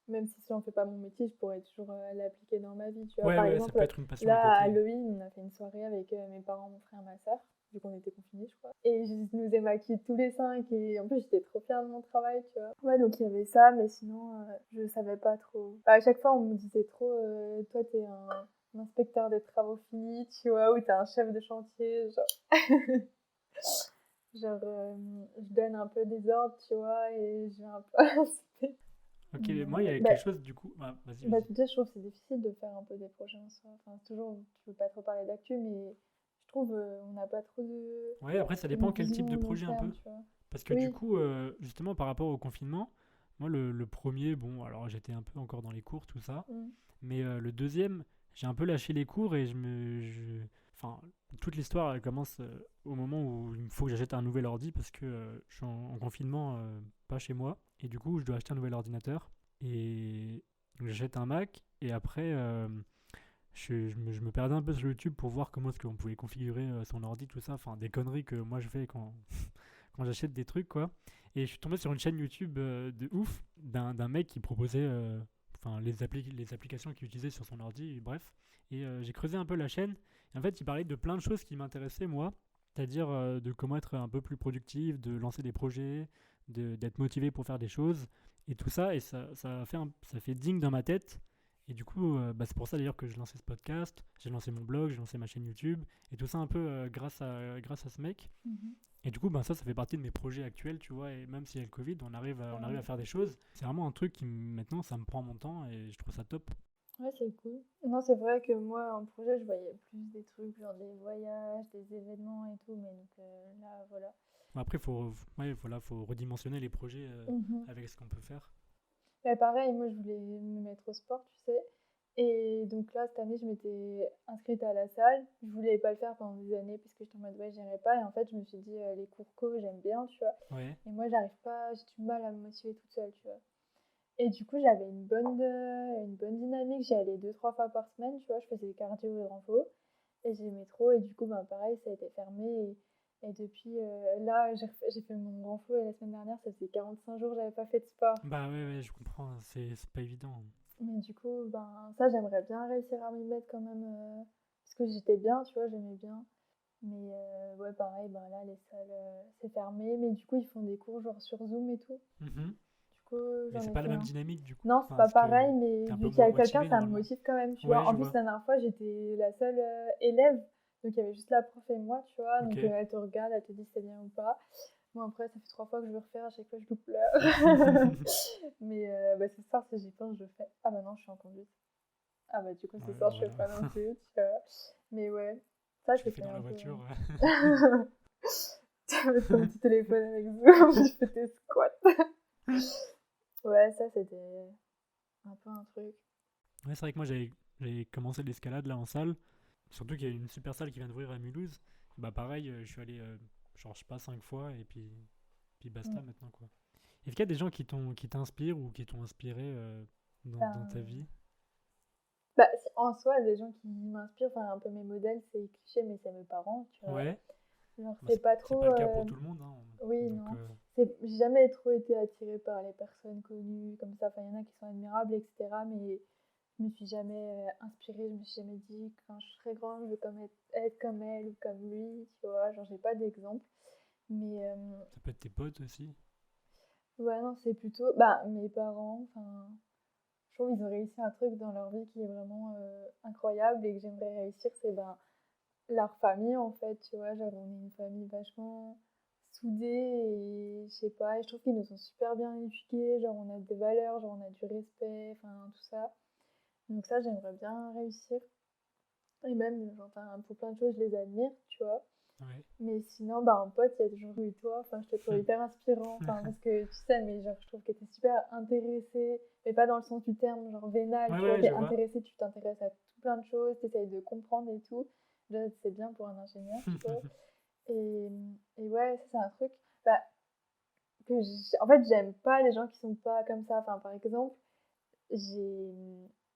même si j'en fais pas mon métier, je pourrais toujours l'appliquer dans ma vie, tu vois. Ouais, Par ouais, ça peut exemple, être une passion à là, à côté. Halloween, on a fait une soirée avec mes parents, mon frère, ma soeur, vu qu'on était confinés, je crois. Et je nous ai maquillés tous les cinq, et en plus, j'étais trop fière de mon travail, tu vois. Ouais, donc il y avait ça, mais sinon, je savais pas trop. Enfin, à chaque fois, on me disait trop, toi, t'es un inspecteur des travaux finis, tu vois, ou t'es un chef de chantier, genre. Genre, je donne un peu des ordres, tu vois, et je vais un peu inciter. Ok, Mais moi, il y a bah, quelque chose, du coup. Ah, vas-y, bah, vas-y. tu sais, je trouve que c'est difficile de faire un peu des projets en soi. Enfin, c'est toujours, tu veux pas trop parler d'actu, mais je trouve on n'a pas trop Ouais, après, ça une dépend quel type vision de long projet un terme, peu. tu vois. Parce que du Oui. coup, justement, par rapport au confinement, moi, le premier, bon, alors j'étais un peu encore dans les cours, tout ça. Mm. Mais le deuxième, j'ai un peu lâché les cours et enfin, toute l'histoire, elle commence au moment où il faut que j'achète un nouvel ordi parce que je suis en confinement, pas chez moi. Et du coup, je dois acheter un nouvel ordinateur. Et donc, j'achète un Mac. Et après, je me perdais un peu sur YouTube pour voir comment est-ce qu'on pouvait configurer son ordi, tout ça. Enfin, des conneries que moi je fais quand j'achète des trucs, quoi. Et je suis tombé sur une chaîne YouTube de ouf d'un mec qui proposait enfin, les applications qu'il utilisait sur son ordi, et bref. Et j'ai creusé un peu la chaîne. Et en fait, il parlait de plein de choses qui m'intéressaient, moi. C'est-à-dire de comment être un peu plus productif, de lancer des projets, d'être motivé pour faire des choses. Et tout ça, et ça fait digne dans ma tête. Et du coup, bah, c'est pour ça d'ailleurs que je lançais ce podcast, j'ai lancé mon blog, j'ai lancé ma chaîne YouTube, et tout ça un peu grâce à ce mec. Mhm. Et du coup, ben ça fait partie de mes projets actuels, tu vois, et même s'il y a le Covid, on arrive à faire des choses. C'est vraiment un truc qui, maintenant, ça me prend mon temps, et je trouve ça top. Ouais, c'est cool. Non, c'est vrai que moi, en projet, je voyais plus des trucs, genre des voyages, des événements et tout, mais donc là, voilà. Après, ouais, voilà, faut redimensionner les projets Mhm. avec ce qu'on peut faire. Ouais, pareil, moi, je voulais me mettre au sport, tu sais. Et donc là, cette année, je m'étais inscrite à la salle. Je voulais pas le faire pendant des années parce que j'étais en mode, ouais, j'irai pas. Et en fait, je me suis dit, les cours co, j'aime bien, tu vois. Ouais. Et moi, j'arrive pas, j'ai du mal à me motiver toute seule, tu vois. Et du coup, j'avais une bonne dynamique. J'y allais 2, 3 fois par semaine, tu vois. Je faisais des cardio et renfo. Et j'aimais trop. Et du coup, ben, pareil, ça a été fermé. Et depuis, là, j'ai fait mon renfo et la semaine dernière, ça faisait 45 jours, j'avais pas fait de sport. Bah ouais, ouais, je comprends, c'est pas évident. Mais du coup, ben, ça, j'aimerais bien réussir à m'y mettre quand même. Parce que j'étais bien, tu vois, j'aimais bien. Mais ouais, pareil, ben là, les salles, c'est fermé. Mais du coup, ils font des cours genre sur Zoom et tout. Mhm. Du coup, Mais j'en c'est ai pas la fait même un. dynamique, du coup. Non, c'est Enfin, pas parce que pareil, mais t'es un peu vu qu'il y moins a quelqu'un, motivé, ça me normalement. motive quand même, tu vois. Ouais, En je plus, vois. la dernière fois, j'étais la seule élève. Donc, il y avait juste la prof et moi, tu vois. Ok. Donc, elle te regarde, elle te dit si c'est bien ou pas. Bon, après, ça fait 3 fois que je veux refaire, à chaque fois, je loupe l'heure. Mais bah, ce soir, si j'y pense, je fais. Ah bah non, je suis en conduite. Ah bah du coup, ce Ouais, soir, je fais voilà. pas non plus, tu vois. Mais ouais, ça, Tu le fais c'était dans la un peu... voiture. Tu vas mettre ton petit téléphone avec Zoom, tu fais tes squats. Ouais, ça, c'était un peu un truc. Ouais, c'est vrai que moi j'ai commencé l'escalade là en salle. Surtout qu'il y a une super salle qui vient d'ouvrir à Mulhouse. Bah pareil, je suis allé, genre je sais pas, 5 fois et puis Mm. basta maintenant quoi. Est-ce qu'il y a des gens qui t'inspirent ou qui t'ont inspiré dans ta Ben, vie? bah, en soi, des gens qui m'inspirent, enfin, un peu mes modèles, c'est cliché, mais c'est mes parents, tu vois. Ouais, Genre, bah, c'est pas c'est trop... pas le cas pour tout le monde, hein. Oui, Donc non. J'ai jamais trop été attirée par les personnes connues comme ça. Enfin, il y en a qui sont admirables, etc. Mais je me suis jamais inspirée. Je me suis jamais dit que quand je serai grande, je veux être comme elle ou comme lui. Tu vois, genre, j'ai pas d'exemple. Mais ça peut être tes potes aussi. ouais, non, c'est plutôt. Bah, mes parents, enfin, je trouve qu'ils ont réussi un truc dans leur vie qui est vraiment incroyable et que j'aimerais réussir. C'est ben, leur famille en fait, tu vois, genre on est une famille vachement soudée et je sais pas, et je trouve qu'ils nous ont super bien éduqués, genre on a des valeurs, genre on a du respect, enfin tout ça. Donc ça j'aimerais bien réussir. Et même, genre, enfin, pour plein de choses, je les admire, tu vois. Ouais. Mais sinon, bah, en pote, il y a toujours eu toi. Enfin, je te trouve hyper inspirant. Enfin, parce que tu sais, mais genre, je trouve que t'es super intéressé, mais pas dans le sens du terme, genre vénal, Ouais, tu vois. ouais, T'es je vois. intéressé, tu t'intéresses à tout plein de choses, t'essayes de comprendre et tout. Déjà, c'est bien pour un ingénieur, tu vois. Et, et ouais, ça, c'est un truc. Bah, en fait, j'aime pas les gens qui sont pas comme ça. Enfin, par exemple, j'ai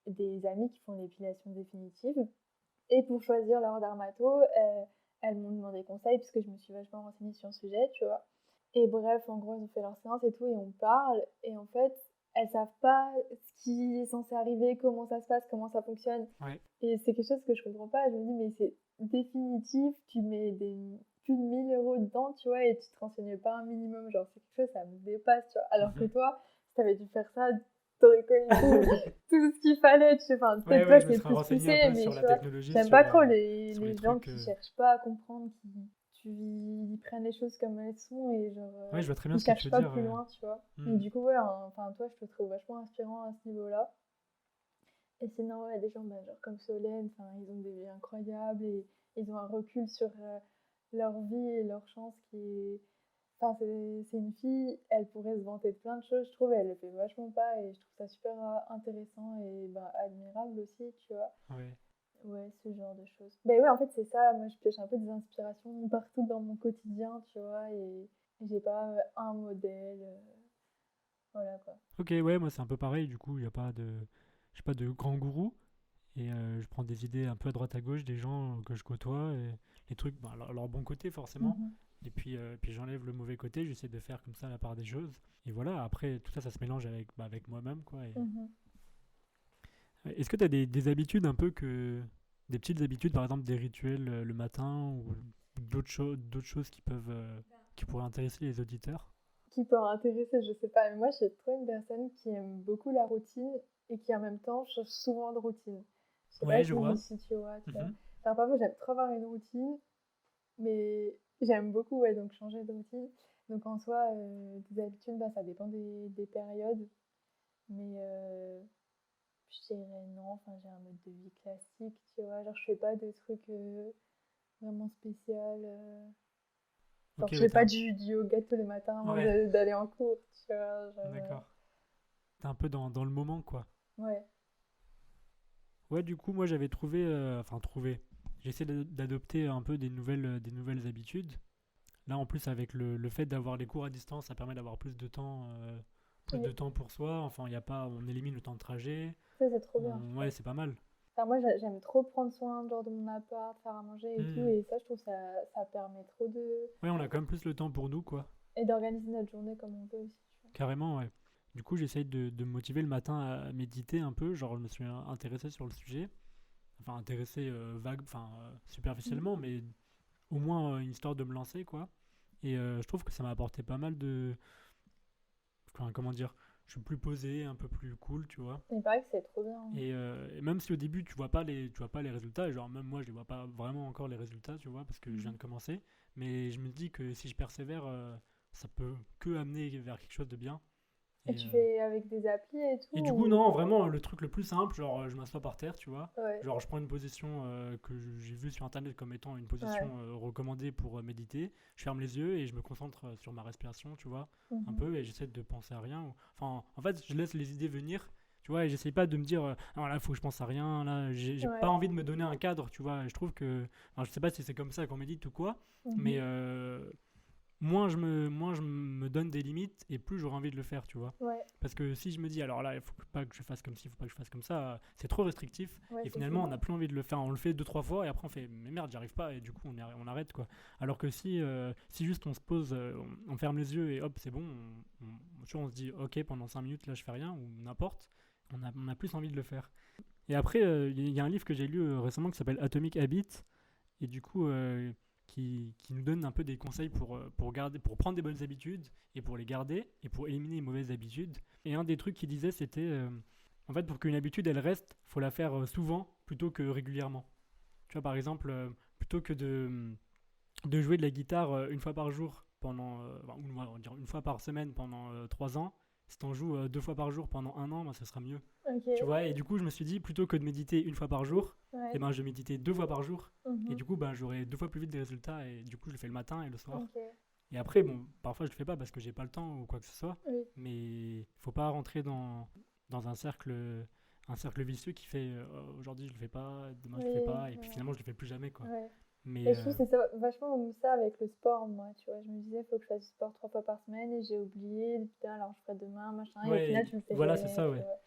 des amis qui font l'épilation définitive et pour choisir leur dermato, elles m'ont demandé conseil parce que je me suis vachement renseignée sur le sujet, tu vois. Et bref, en gros, ils ont fait leur séance et tout et on parle et en fait, elles savent pas ce qui est censé arriver, comment ça se passe, comment ça fonctionne. Ouais. Et c'est quelque chose que je comprends pas. Je me dis, mais c'est définitif, tu mets plus de 1 000 € dedans, tu vois, et tu te renseignes pas un minimum. Genre, c'est quelque chose, ça me dépasse, tu vois. Alors que toi, si t'avais dû faire ça, t'aurais connu tout ce qu'il fallait, tu sais. Enfin, peut-être toi, Je me c'est serais plus renseigné poussé, un peu mais sur tu la vois, technologie, j'aime pas trop sur les les gens trucs. qui cherchent pas à comprendre, ils prennent les choses comme elles sont et genre, Ouais, je vois très bien ils ce que tu cherchent veux pas dire. plus loin, tu vois. Et Hmm. du coup, ouais, enfin, toi, je te trouve vachement inspirant à ce niveau-là. Et sinon, ouais, des gens bah, genre comme Solène, ils ont des vies incroyables et ils ont un recul sur leur vie et leur chance qui est... Enfin, c'est une fille, elle pourrait se vanter de plein de choses, je trouve, et elle le fait vachement pas et je trouve ça super intéressant et bah, admirable aussi, tu vois. Ouais. Ouais, ce genre de choses. Ben ouais, en fait, c'est ça, moi je pioche un peu des inspirations partout dans mon quotidien, tu vois, et j'ai pas un modèle, voilà quoi. Ok, ouais, moi c'est un peu pareil. Du coup, il y a pas de, j'ai pas de grand gourou et je prends des idées un peu à droite à gauche des gens que je côtoie et les trucs, bah, leur bon côté forcément. Mhm. Et puis j'enlève le mauvais côté. J'essaie de faire comme ça la part des choses. Et voilà. Après, tout ça, ça se mélange avec moi-même, quoi. Mhm. Est-ce que tu as des habitudes un peu des petites habitudes, par exemple des rituels le matin ou d'autres choses qui pourraient intéresser les auditeurs? Qui peut intéresser, je sais pas, mais moi je suis trop une personne qui aime beaucoup la routine et qui en même temps change souvent de routine. Je sais pas Ouais, je vois. si tu vois, tu vois. Mhm. Enfin, parfois j'aime trop avoir une routine, mais j'aime beaucoup ouais, donc changer de routine. Donc en soi, des habitudes, bah, ça dépend des périodes, mais je dirais non, enfin j'ai un mode de vie classique, tu vois, genre je fais pas de trucs vraiment spécial. Ok, Genre je ouais, fais pas du yoga tous les matins avant Ouais, d'aller en cours, tu vois, genre, d'accord. T'es un peu dans le moment, quoi. ouais. Ouais, du coup, moi j'avais trouvé. J'essaie d'adopter un peu des nouvelles habitudes. Là, en plus, avec le fait d'avoir les cours à distance, ça permet d'avoir plus Oui. de temps pour soi. Enfin, y a pas, on élimine le temps de trajet. Ça, c'est trop bien, je Ouais, trouve. c'est pas mal. Enfin, moi, j'aime trop prendre soin genre, de mon appart, faire à manger et tout. Hmm. Et ça, je trouve ça permet trop de... Ouais, on a quand même plus le temps pour nous, quoi. Et d'organiser notre journée comme on peut aussi, tu Carrément, ouais. Du coup, j'essaye de me motiver le matin à méditer un peu. Genre, je me suis intéressé sur le sujet. Enfin, intéressé vague, enfin, vois. superficiellement, mais au moins une histoire de me lancer, quoi. Et je trouve que ça m'a apporté pas mal de. Enfin, comment dire? Je suis plus posé, un peu plus cool, tu vois. Il paraît que c'est trop bien. Et même si au début tu vois pas les résultats, et genre même moi je les vois pas vraiment encore les résultats, tu vois, parce que je viens Mhm. de commencer, mais je me dis que si je persévère, ça peut que amener vers quelque chose de bien. Et Et, tu euh, fais avec des applis et tout et du coup, ou... non, vraiment le truc le plus simple, genre je m'assois par terre, tu vois, Ouais, genre je prends une position que j'ai vue sur internet comme étant une ouais. position recommandée pour méditer, je ferme les yeux et je me concentre sur ma respiration, tu vois, un Mhm. peu, et j'essaie de penser à rien. Enfin, en fait, je laisse les idées venir. Tu vois, et j'essaye pas de me dire, non, là, il faut que je pense à rien, là, j'ai pas Ouais. envie de me donner un cadre, tu vois. Et je trouve que, enfin, je sais pas si c'est comme ça qu'on médite ou quoi, mais Mhm. moins je me donne des limites et plus j'aurai envie de le faire, tu vois. Ouais, Parce que si je me dis, alors là, il faut pas que je fasse comme ci, il faut pas que je fasse comme ça, c'est trop restrictif. ouais, Et c'est finalement, on ça. n'a plus envie de le faire. On le fait deux, trois fois et après on fait, mais merde, j'y arrive pas. Et du coup, on arrête, quoi. Alors que si juste on se pose, on ferme les yeux et hop, c'est bon, tu vois, on se dit, ok, pendant 5 minutes, là, je fais rien ou n'importe, on a plus envie de le faire. Et après, il y a un livre que j'ai lu récemment qui s'appelle Atomic Habits et du coup, qui nous donne un peu des conseils pour prendre des bonnes habitudes et pour les garder et pour éliminer les mauvaises habitudes. Et un des trucs qu'il disait, c'était en fait, pour qu'une habitude elle reste, faut la faire souvent plutôt que régulièrement. Tu vois, par exemple, plutôt que de jouer de la guitare une fois par jour on va dire une fois par semaine pendant 3 ans, si t'en joues 2 fois par jour pendant un an, ben, ça sera mieux. Ok, Tu vois, et du coup, je me suis dit, plutôt que de méditer une fois par jour, et ouais. ben, je vais méditer 2 fois par jour. Et Mhm. du coup, ben, j'aurai 2 fois plus vite des résultats. Et du coup, je le fais le matin et le soir. Ok, Et après, bon, parfois, je le fais pas parce que j'ai pas le temps ou quoi que ce soit. oui. Mais faut pas rentrer dans un cercle vicieux qui fait aujourd'hui, je le fais pas, demain, je le fais Oui, pas. Et puis ouais. finalement, je le fais plus jamais, quoi. Ouais. Mais Et je trouve que c'est ça, vachement comme ça avec le sport, moi, tu vois. Je me disais, il faut que je fasse du sport 3 fois par semaine et j'ai oublié. Putain, alors je ferai demain, machin. Et au ouais, final, tu le fais voilà, c'est jamais, ça, tu ouais. vois.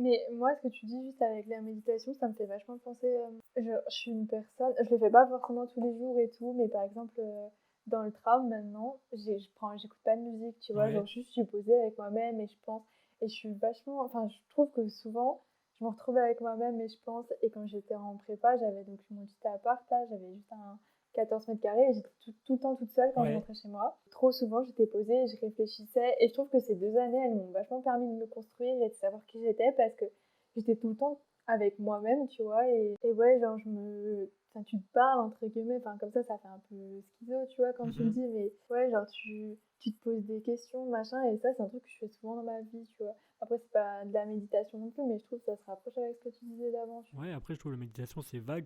Mais moi, ce que tu dis juste avec la méditation, ça me fait vachement penser. Je suis une personne, je le fais pas forcément tous les jours et tout, mais par exemple, dans le tram maintenant, j'écoute pas de musique, tu vois, Ouais, genre juste je suis posée avec moi-même et je pense. Et je suis vachement. Enfin, je trouve que souvent, je me retrouve avec moi-même et je pense. Et quand j'étais en prépa, j'avais donc mon petit appart là, j'avais juste un 14 mètres carrés et j'étais tout le temps toute seule quand je ouais, rentrais chez moi. Trop souvent, j'étais posée et je réfléchissais. Et je trouve que ces 2 années, elles m'ont vachement permis de me construire et de savoir qui j'étais parce que j'étais tout le temps avec moi-même, tu vois. Et ouais, genre, Enfin, tu te parles, entre guillemets, enfin, comme ça fait un peu schizo, tu vois, quand tu le mhm. dis, mais ouais, genre, tu te poses des questions, machin, et ça, c'est un truc que je fais souvent dans ma vie, tu vois. Après, c'est pas de la méditation non plus, mais je trouve que ça se rapproche avec ce que tu disais d'avant, tu vois. Ouais, après, je trouve la méditation, c'est vague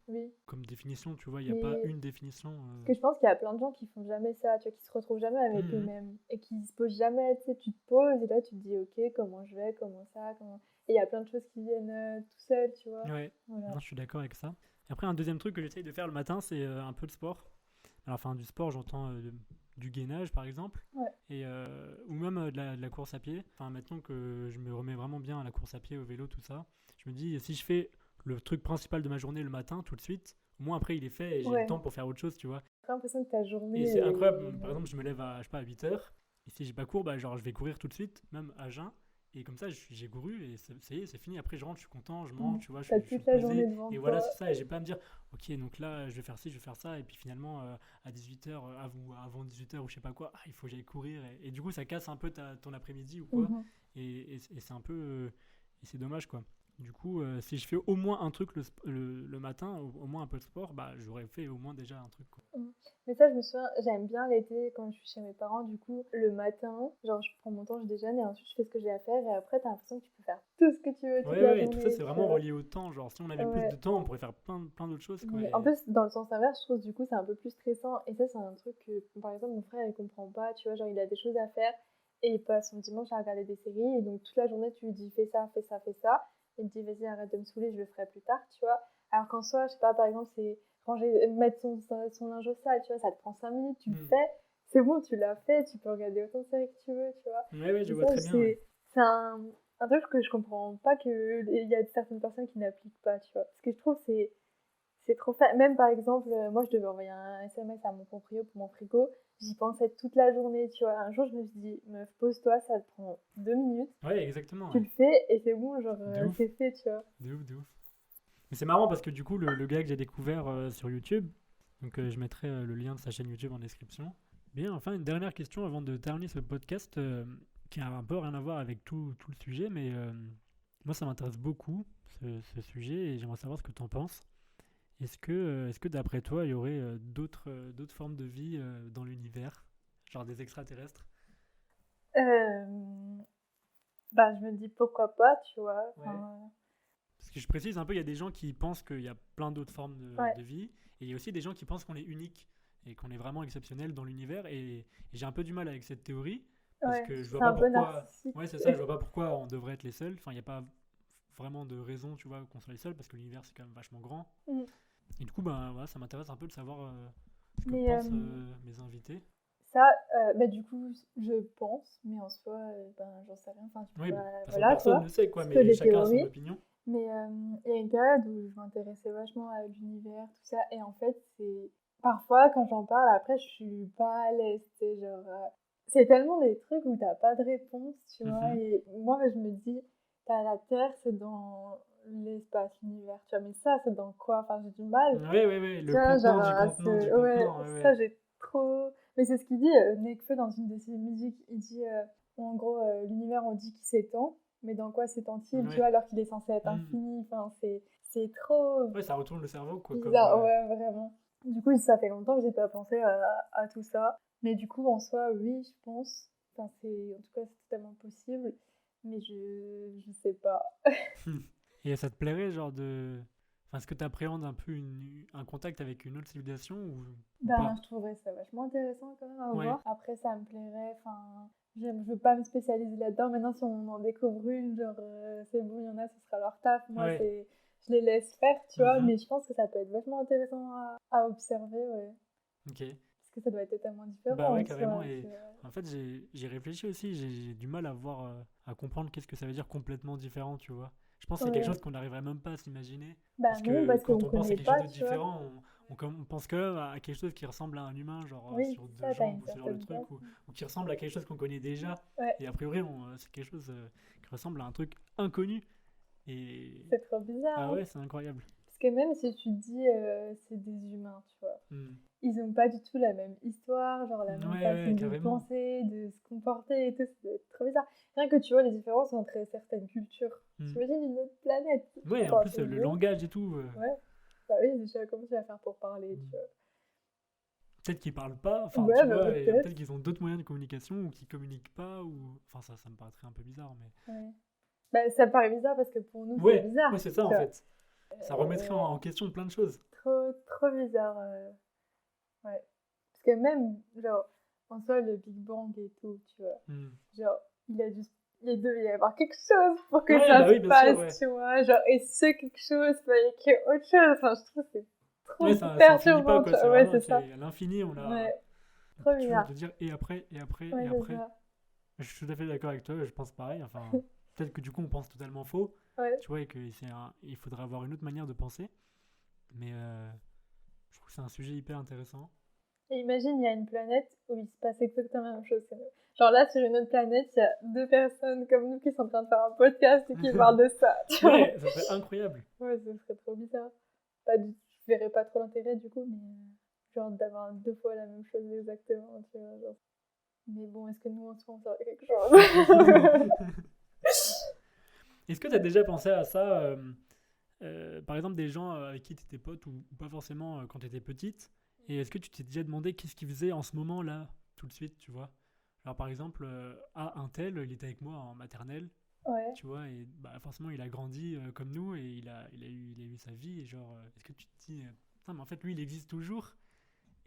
Oui, comme définition, tu vois, il n'y a pas mais une définition. parce que je pense qu'il y a plein de gens qui font jamais ça, tu vois, qui se retrouvent jamais avec Mhm. eux-mêmes et qui se posent jamais, tu sais, tu te poses et là tu te dis ok, comment je vais, comment ça, comment. Et il y a plein de choses qui viennent tout seul, tu vois. Ouais, Voilà. non, je suis d'accord avec ça. Et après, un deuxième truc que j'essaye de faire le matin, c'est un peu de sport. Alors, enfin, du sport, j'entends du gainage, par exemple, Ouais, ou même de la course à pied. Enfin, maintenant que je me remets vraiment bien à la course à pied, au vélo, tout ça, je me dis, si je fais le truc principal de ma journée le matin, tout de suite, au moins après, il est fait et j'ai le ouais. temps pour faire autre chose, tu vois. J'ai l'impression que ta Et journée, c'est elle incroyable, par est. exemple, je me lève à, je sais pas, 8 heures, et si j'ai pas cours, bah, genre, je vais courir tout de suite, même à jeun, et comme ça, j'ai couru, et ça y est, c'est fini. Après, je rentre, je suis content, je mange, tu vois, T'as je suis toute la journée posé, devant et voilà, toi. c'est ça, et j'ai pas à me dire, ok, donc là, je vais faire ci, je vais faire ça, et puis finalement, à 18 heures, avant 18 heures, ou je sais pas quoi, il faut que j'aille courir, et du coup, ça casse un peu ton après-midi ou quoi, Mhm. et c'est un peu, et c'est dommage, quoi. Du coup, si je fais au moins un truc le matin, au moins un peu de sport, bah, j'aurais fait au moins déjà un truc, quoi. Mhm. Mais ça, je me souviens, j'aime bien l'été quand je suis chez mes parents. Du coup, le matin, genre, je prends mon temps, je déjeune et ensuite je fais ce que j'ai à faire. Et après, t'as l'impression que tu peux faire tout ce que tu veux toute Ouais, la ouais, et tout ça, journée, c'est tu vraiment vois. relié au temps. Genre, si on avait plus de Ouais. temps, on pourrait faire plein d'autres choses, quoi. Mais en plus, dans le sens inverse, je trouve du coup, c'est un peu plus stressant. Et ça, c'est un truc que, par exemple, mon frère, il comprend pas. Tu vois, genre, il a des choses à faire et il passe son dimanche à regarder des séries. Et donc, toute la journée, tu lui dis, fais ça, fais ça, fais ça. Il te dit, vas-y, arrête de me saouler, je le ferai plus tard, tu vois. Alors qu'en soi, je sais pas, par exemple, c'est ranger, mettre son linge au sale, tu vois, ça te prend 5 minutes, tu le Hmm. fais. C'est bon, tu l'as fait, tu peux regarder autant de séries que tu veux, tu vois. Ouais, ouais, je Et vois ça, très bien, ouais. c'est un truc que je comprends pas qu'il y a certaines personnes qui n'appliquent pas, tu vois. Parce que je trouve que c'est trop fait. Même par exemple, moi je devais envoyer un SMS à mon proprio pour mon frigo. J'y pensais toute la journée, tu vois. Un jour, je me suis dit, meuf, pose-toi, ça te prend 2 minutes. Ouais, exactement, Tu ouais. le fais et c'est bon, genre, De ouf, c'est fait, tu vois. de ouf, de ouf. Mais c'est marrant parce que du coup, le gars que j'ai découvert sur YouTube, donc je mettrai le lien de sa chaîne YouTube en description. Bien, enfin, une dernière question avant de terminer ce podcast qui a un peu rien à voir avec tout le sujet, mais moi ça m'intéresse beaucoup ce sujet et j'aimerais savoir ce que tu en penses. Est-ce que d'après toi, il y aurait d'autres formes de vie dans l'univers, genre des extraterrestres? Euh, Bah, je me dis pourquoi pas, tu vois. Ouais. Enfin, Parce que je précise un peu, il y a des gens qui pensent qu'il y a plein d'autres formes ouais, de vie, et il y a aussi des gens qui pensent qu'on est unique et qu'on est vraiment exceptionnel dans l'univers. Et j'ai un peu du mal avec cette théorie parce ouais. que je vois C'est pas un peu pourquoi. narcissique. Ouais, c'est ça. Je vois pas pourquoi on devrait être les seuls. Enfin, il n'y a pas vraiment de raison, tu vois, qu'on soit les seuls parce que l'univers c'est quand même vachement grand. Mm. Et du coup, ben voilà, ça m'intéresse un peu de savoir ce que Mais pensent mes invités. ça, bah, du coup, je pense, mais en soi, ben, j'en sais rien. Enfin, tu Oui, peux de toute pas. façon, Voilà, personne quoi. ne sait quoi, C'est que mais des chacun a son théories. opinion. Mais il y a une période où je m'intéressais vachement à l'univers, tout ça. Et en fait, c'est. Parfois, quand j'en parle, après, je suis pas à l'aise. C'est genre. C'est tellement des trucs où t'as pas de réponse, tu vois. Mhm. Et moi, je me dis, t'as la Terre, c'est dans l'espace, l'univers, tu vois. Mais ça, c'est dans quoi? Enfin, j'ai du mal. Ouais, ouais, ouais, Tu le vois, genre, contenant du contenant du ouais, contenant, ouais, ça, ouais. j'ai trop. Mais c'est ce qu'il dit, Nekfeu, dans une de ses musiques. Il dit, en gros, l'univers, on dit qu'il s'étend, mais dans quoi s'étend-il, tu Ouais. vois, alors qu'il est censé être Mhm. infini. Enfin, c'est trop Ouais, ça retourne le cerveau, quoi, comme... bizarre, ouais, vraiment. Du coup, ça fait longtemps que j'ai pas pensé à tout ça. Mais du coup, en soi, oui, je pense. Enfin, en tout cas, c'est totalement possible. Mais je sais pas. Et ça te plairait, genre de... Enfin, est-ce que tu appréhendes un peu un contact avec une autre civilisation ou Ben, pas? je trouverais ça vachement intéressant quand même à Ouais. voir. Après, ça me plairait. Enfin, je veux pas me spécialiser là-dedans. Maintenant, si on en découvre une, genre, c'est bon, il y en a, ce sera leur taf. Moi, Ouais. je les laisse faire, tu vois, Mhm. mais je pense que ça peut être vachement intéressant à observer, ouais. Ok. Parce que ça doit être totalement Bah différent ouais, en carrément. soi. Et en fait, j'ai réfléchi aussi. J'ai du mal à voir, à comprendre qu'est-ce que ça veut dire complètement différent, tu vois. Je pense que c'est quelque Ouais. chose qu'on n'arriverait même pas à s'imaginer. Bah Parce non, que parce qu'on quand on pense à connaît quelque chose pas, de tu vois. différent, on pense quand même à quelque chose qui ressemble à un humain, genre Oui, sur c'est deux ça, t'as jambes une ou ce genre de certaine truc, base. ou qui ressemble à quelque chose qu'on connaît déjà. Ouais, Et a priori, c'est quelque chose qui ressemble à un truc inconnu. Et. c'est trop bizarre, Ah hein. ouais, c'est incroyable. Parce que même si tu te dis c'est des humains, tu vois, Hmm. ils ont pas du tout la même histoire, genre la même Ouais, façon ouais, de carrément. penser, de se comporter et tout, c'est trop bizarre. Rien que tu vois les différences entre certaines cultures. Hmm. T'imagines une autre planète, Ouais, en enfin, plus, c'est le bon. langage et tout. Ouais, bah oui, déjà, comment tu vas faire pour parler, tu vois. Peut-être qu'ils parlent pas, enfin Ouais, tu bah vois, et peut-être. peut-être qu'ils ont d'autres moyens de communication ou qu'ils communiquent pas, ou. Enfin, ça me paraîtrait un peu bizarre, mais. Ouais. Bah ça me paraît bizarre parce que pour nous c'est Ouais, bizarre, ouais, c'est ça en tu vois. fait. Ça remettrait Ouais, en question plein de choses. trop, trop bizarre. Ouais. Parce que même, genre, en soi, le Big Bang et tout, tu vois, Hmm. genre, il a juste, il devait y avoir quelque chose pour que Ouais, ça bah se oui, bien sûr, passe, ouais. tu vois, genre, et ce quelque chose fallait qu'il y ait autre chose, enfin, je trouve que c'est Ouais, trop ça en finit pas, perturbant, tu quoi. C'est vois, ouais, vraiment, c'est ça, c'est à l'infini, ouais, on trop peut toujours bizarre, te dire et après, et après, ouais, et c'est après. ça, Je suis tout à fait d'accord avec toi, je pense pareil. Enfin, peut-être que du coup, on pense totalement faux, ouais. tu vois, et il faudrait avoir une autre manière de penser. Mais je trouve que c'est un sujet hyper intéressant. Et imagine, il y a une planète où il se passe exactement la même chose que nous. Genre là, sur une autre planète, il y a deux personnes comme nous qui sont en train de faire un podcast et qui parlent de ça, tu vois. Ouais, ça serait incroyable. Ouais, ce serait trop bizarre. Pas du... Je verrais pas trop l'intérêt du coup, mais genre d'avoir deux fois la même chose exactement, tu vois. Genre. Mais bon, est-ce que nous en soi on saurait quelque chose? Est-ce que tu as déjà pensé à ça, par exemple, des gens avec qui tu étais pote ou pas forcément quand tu étais petite? Et est-ce que tu t'es déjà demandé qu'est-ce qu'ils faisaient en ce moment là, tout de suite, tu vois? Alors par exemple, un tel, il était avec moi en maternelle, Ouais. tu vois, et bah, forcément il a grandi comme nous et il a eu sa vie. Et genre, est-ce que tu te dis, putain, mais en fait lui il existe toujours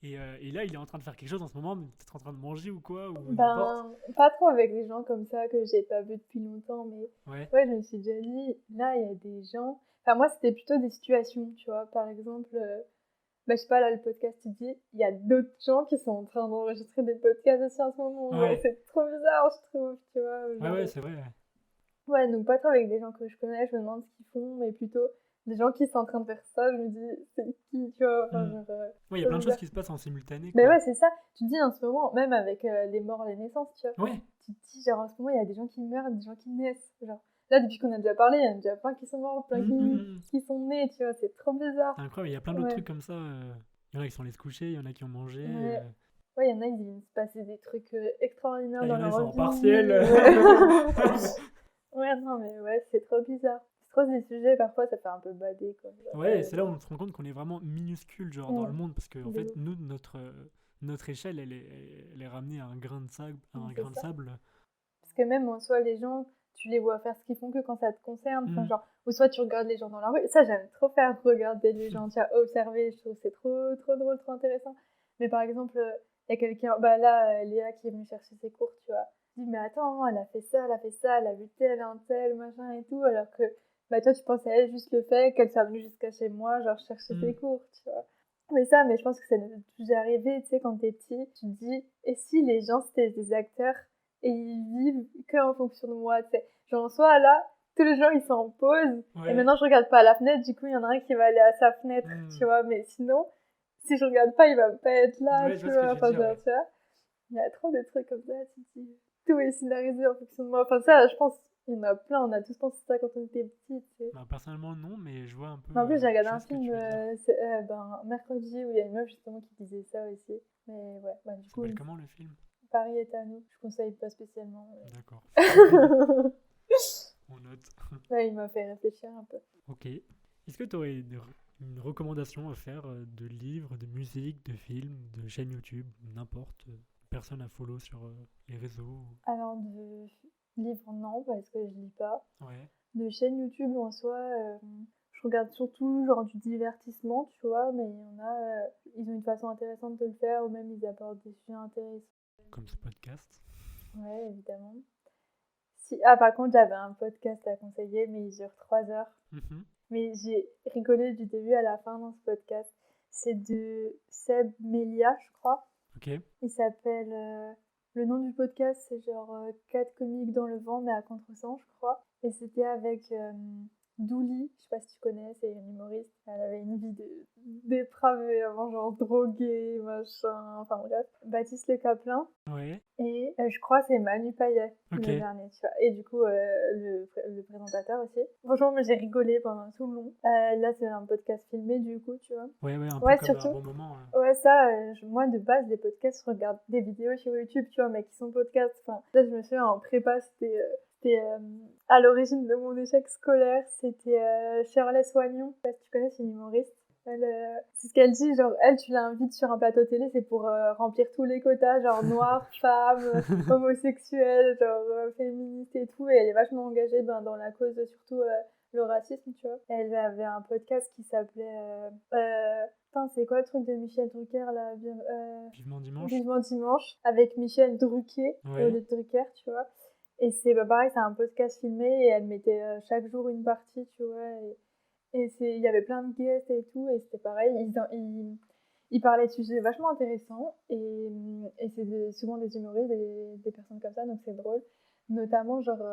et là il est en train de faire quelque chose en ce moment, peut-être en train de manger ou quoi, ou n'importe. Ben, pas trop avec des gens comme ça que j'ai pas vu depuis longtemps, mais Ouais. ouais, je me suis déjà dit, là, il y a des gens. Enfin, moi, c'était plutôt des situations, tu vois. Par exemple, bah, je sais pas, là, le podcast, il dit, il y a d'autres gens qui sont en train d'enregistrer des podcasts aussi en ce moment. Genre, Ouais. c'est trop bizarre, je trouve, tu vois. Ouais, Genre, ouais, c'est vrai. Ouais. ouais, donc pas trop avec des gens que je connais, je me demande ce qu'ils font, mais plutôt des gens qui sont en train de faire ça, je me dis, c'est qui, tu vois. Enfin, Hmm. genre, Ouais, il y a trop plein de choses bizarre. qui se passent en simultané, Mais quoi. ouais, c'est ça. Tu te dis en ce moment, même avec les morts, les naissances, tu vois. Ouais. Tu te dis, genre, en ce moment, il y a des gens qui meurent, des gens qui naissent. Genre, là, depuis qu'on a déjà parlé, il y en a déjà plein qui sont morts, plein Hmm, hmm, hmm. qui sont nés, tu vois. C'est trop bizarre. C'est incroyable, il y a plein d'autres Ouais. trucs comme ça. Il y en a qui sont allés se coucher, il y en a qui ont mangé. Ouais. Ouais, il y en a, ils viennent se passer des trucs extraordinaires Il y dans en a qui leur sont en vie. partiel. Ouais. Ouais, non, mais ouais, c'est trop bizarre. C'est trop des sujets, parfois, ça fait un peu bader, quoi. Genre, Ouais, et c'est là où on se rend compte qu'on est vraiment minuscule, genre, dans le monde, parce qu'en de fait, ouf. nous, notre échelle, elle est ramenée à un grain de sable. À un C'est grain de ça. sable. Parce que même en soi, les gens, tu les vois faire ce qu'ils font que quand ça te concerne. Enfin, Hmm. genre, ou soit tu regardes les gens dans la rue. Ça, j'aime trop faire, regarder les gens, tu vois, observer. Je trouve que c'est trop, trop drôle, trop intéressant. Mais par exemple, il y a quelqu'un, bah là, Léa qui est venue chercher ses cours, tu vois. Je dis, mais attends, elle a fait ça, elle a fait ça, elle a vu tel, un tel, machin et tout. Alors que, bah toi, tu penses à elle juste le fait qu'elle soit venue jusqu'à chez moi, genre chercher Hmm. ses cours, tu vois. Mais je pense que ça nous est déjà arrivé, tu sais, quand t'es petit, tu te dis, et si les gens c'était des acteurs et ils vivent que en fonction de moi, tu sais. Genre, soit là, tous les gens ils sont en pause, et Ouais. maintenant je regarde pas à la fenêtre, du coup il y en a un qui va aller à sa fenêtre, tu Hmm. vois, mais sinon, si je regarde pas, il va pas être là, Ouais, je tu vois ce que vois, tu veux enfin, dire, genre, ouais. tu vois. Il y a trop de trucs comme ça, tu te dis, tout est scénarisé en fonction de moi. Enfin, ça, je pense, il y en a plein, on a tous pensé ça quand on était petits, tu sais. Bah, personnellement, non, mais je vois un peu. Mais en plus, j'ai regardé Je vois un ce que film tu veux dire. ben, mercredi où il y a une meuf justement qui disait ça aussi. Mais ouais, bah, du Ça coup, s'appelle comment le film? Paris est à nous. Je conseille pas spécialement. D'accord. On note. Ouais, il m'a fait réfléchir un peu. Ok. Est-ce que tu aurais une recommandation à faire de livres, de musique, de films, de chaîne YouTube, n'importe, personne à follow sur les réseaux? Alors, de livres, non, parce que je lis pas. Ouais. De chaîne YouTube en soi, je regarde surtout genre du divertissement, tu vois, mais il y en a, ils ont une façon intéressante de le faire, ou même ils abordent des sujets intéressants. Comme ce podcast. Ouais, évidemment. Si... Ah, par contre, j'avais un podcast à conseiller, mais il dure 3 heures. Mhm. Mais j'ai rigolé du début à la fin dans ce podcast. C'est de Seb Melia, je crois. Ok. Il s'appelle... le nom du podcast, c'est genre 4 comiques dans le vent, mais à contresens, je crois. Et c'était avec Douli, je sais pas si tu connais, c'est une humoriste. Elle avait une vie dépravée avant, genre droguée, machin, enfin bref. Baptiste Le Caplin. Ouais. Et je crois que c'est Manu Payet, Ok. le dernier, tu vois. Et du coup, le présentateur aussi. Franchement, moi, j'ai rigolé pendant tout le long. Là, c'est un podcast filmé, du coup, tu vois. Ouais, un Ouais, peu comme surtout. un bon moment. Ouais, ça, moi, de base, les podcasts, je regarde des vidéos sur YouTube, tu vois, mais qui sont podcasts. Enfin, là, je me souviens, en prépa, c'était à l'origine de mon échec scolaire. C'était Shirley Soignon. Je sais pas si tu connais, c'est une humoriste. C'est ce qu'elle dit, genre, elle, tu l'invites sur un plateau télé, c'est pour remplir tous les quotas, genre noir, femme, homosexuelle, genre féministe et tout. Et elle est vachement engagée dans la cause, surtout le racisme, tu vois. Elle avait un podcast qui s'appelait... Putain, c'est quoi le truc de Michel Drucker, là Vivement dimanche. Vivement dimanche, avec Michel Drucker, Ouais. au lieu de Drucker, tu vois. Et c'est pareil, c'est un podcast filmé, et elle mettait chaque jour une partie, tu vois. Et il y avait plein de guests et tout, et c'était pareil. Ils parlaient de sujets vachement intéressants, et c'est souvent des humoristes, des personnes comme ça, donc c'est drôle. Notamment, genre,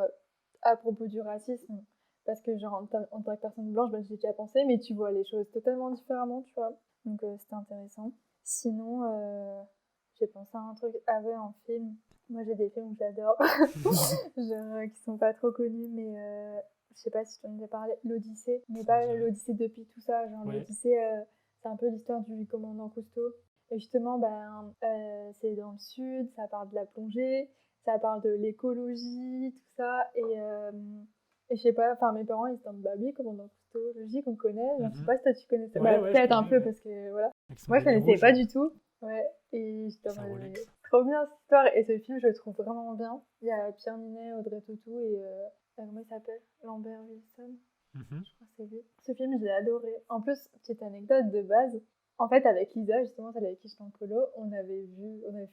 à propos du racisme, parce que, genre, en tant que personne blanche, bah, j'ai déjà pensé, mais tu vois les choses totalement différemment, tu vois. Donc, c'était intéressant. Sinon, j'ai pensé à un truc. Ah ouais, en film. Moi, j'ai des films que j'adore, genre, qui sont pas trop connus, mais je sais pas si tu en as parlé. L'Odyssée, mais pas l'Odyssée depuis tout ça. Genre, Ouais. l'Odyssée, c'est un peu l'histoire du commandant Cousteau. Et justement, c'est dans le sud, ça parle de la plongée, ça parle de l'écologie, tout ça. Et je sais pas, enfin, mes parents, ils étaient en mode, bah oui, commandant Cousteau, logique, on connaît. Je sais pas si toi, tu connaissais. Ouais, Bah, je peut-être un connais, peu, parce que voilà. Avec son Moi, je bonnet connaissais rouge, pas du tout. Ouais, et j'étais en sa mode, Rolex. trop bien cette histoire. Et ce film, je le trouve vraiment bien. Il y a Pierre Ninet, Audrey Tautou et comment il s'appelle, Lambert Wilson. Je crois que c'est lui. Ce film, je l'ai adoré. En plus, petite anecdote de base. En fait, avec Lisa, justement, celle avec qui j'étais en colo, on avait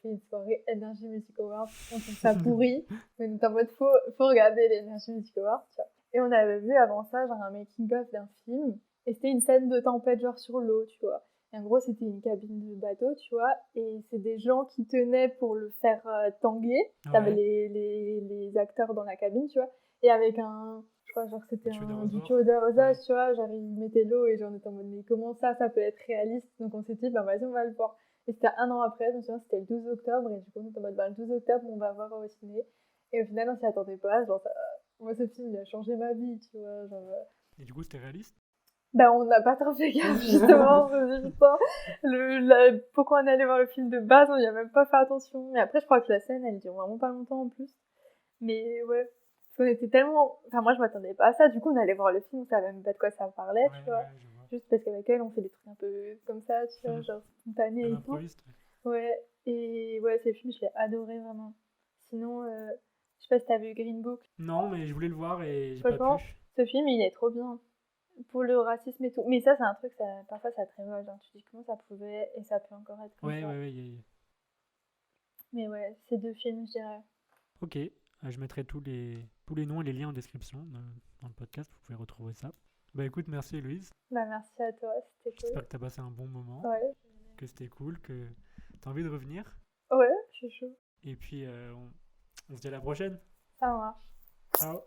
fait une soirée Energy Music Awards. On trouve ça pourri, mais on était en mode, faut regarder les Energy Music Awards, tu vois. Et on avait vu avant ça, genre, un making-of d'un film. Et c'était une scène de tempête, genre, sur l'eau, tu vois. Et en gros, c'était une cabine de bateau, tu vois. Et c'est des gens qui tenaient pour le faire tanguer. Ouais. T'avais les acteurs dans la cabine, tu vois. Et avec je crois genre c'était du tuyau d'arrosage, tu vois, genre ils mettaient l'eau et genre on était en mode mais comment ça peut être réaliste, donc on s'est dit bah vas-y on va le voir. Et c'était un an après, je me souviens c'était le 12 octobre et du coup on était en mode bah le 12 octobre on va voir au ciné. Et au final on s'y attendait pas, genre moi ce film il a changé ma vie, tu vois, genre... Et du coup c'était réaliste? Bah on n'a pas trop fait gaffe justement, on se dit putain, pourquoi on est allé voir le film de base, on y a même pas fait attention. Mais après je crois que la scène elle dure vraiment pas longtemps en plus. Mais ouais, parce qu'on était tellement... Enfin moi je m'attendais pas à ça, du coup on allait voir le film, on savait même pas de quoi ça parlait, tu vois. Juste parce qu'avec elle on fait des trucs un peu comme ça, tu vois, genre spontanés et tout. Ouais, et ouais ce film je l'ai adoré vraiment. Sinon, je sais pas si t'as vu Green Book. Non mais je voulais le voir et j'ai pas pu. Ce film il est trop bien. Pour le racisme et tout. Mais ça, c'est un truc, parfois ça te révolte. Hein. Tu dis comment ça pouvait et ça peut encore être comme ça. Ouais. Mais ouais, ces deux films, je dirais. Ok, je mettrai tous les noms et les liens en description dans le podcast. Vous pouvez retrouver ça. Bah écoute, merci Héloïse. Bah merci à toi, c'était cool. J'espère que t'as passé un bon moment. Ouais. Que c'était cool, que t'as envie de revenir. Ouais, je suis chaud. Et puis, on se dit à la prochaine. Ça marche. Ciao.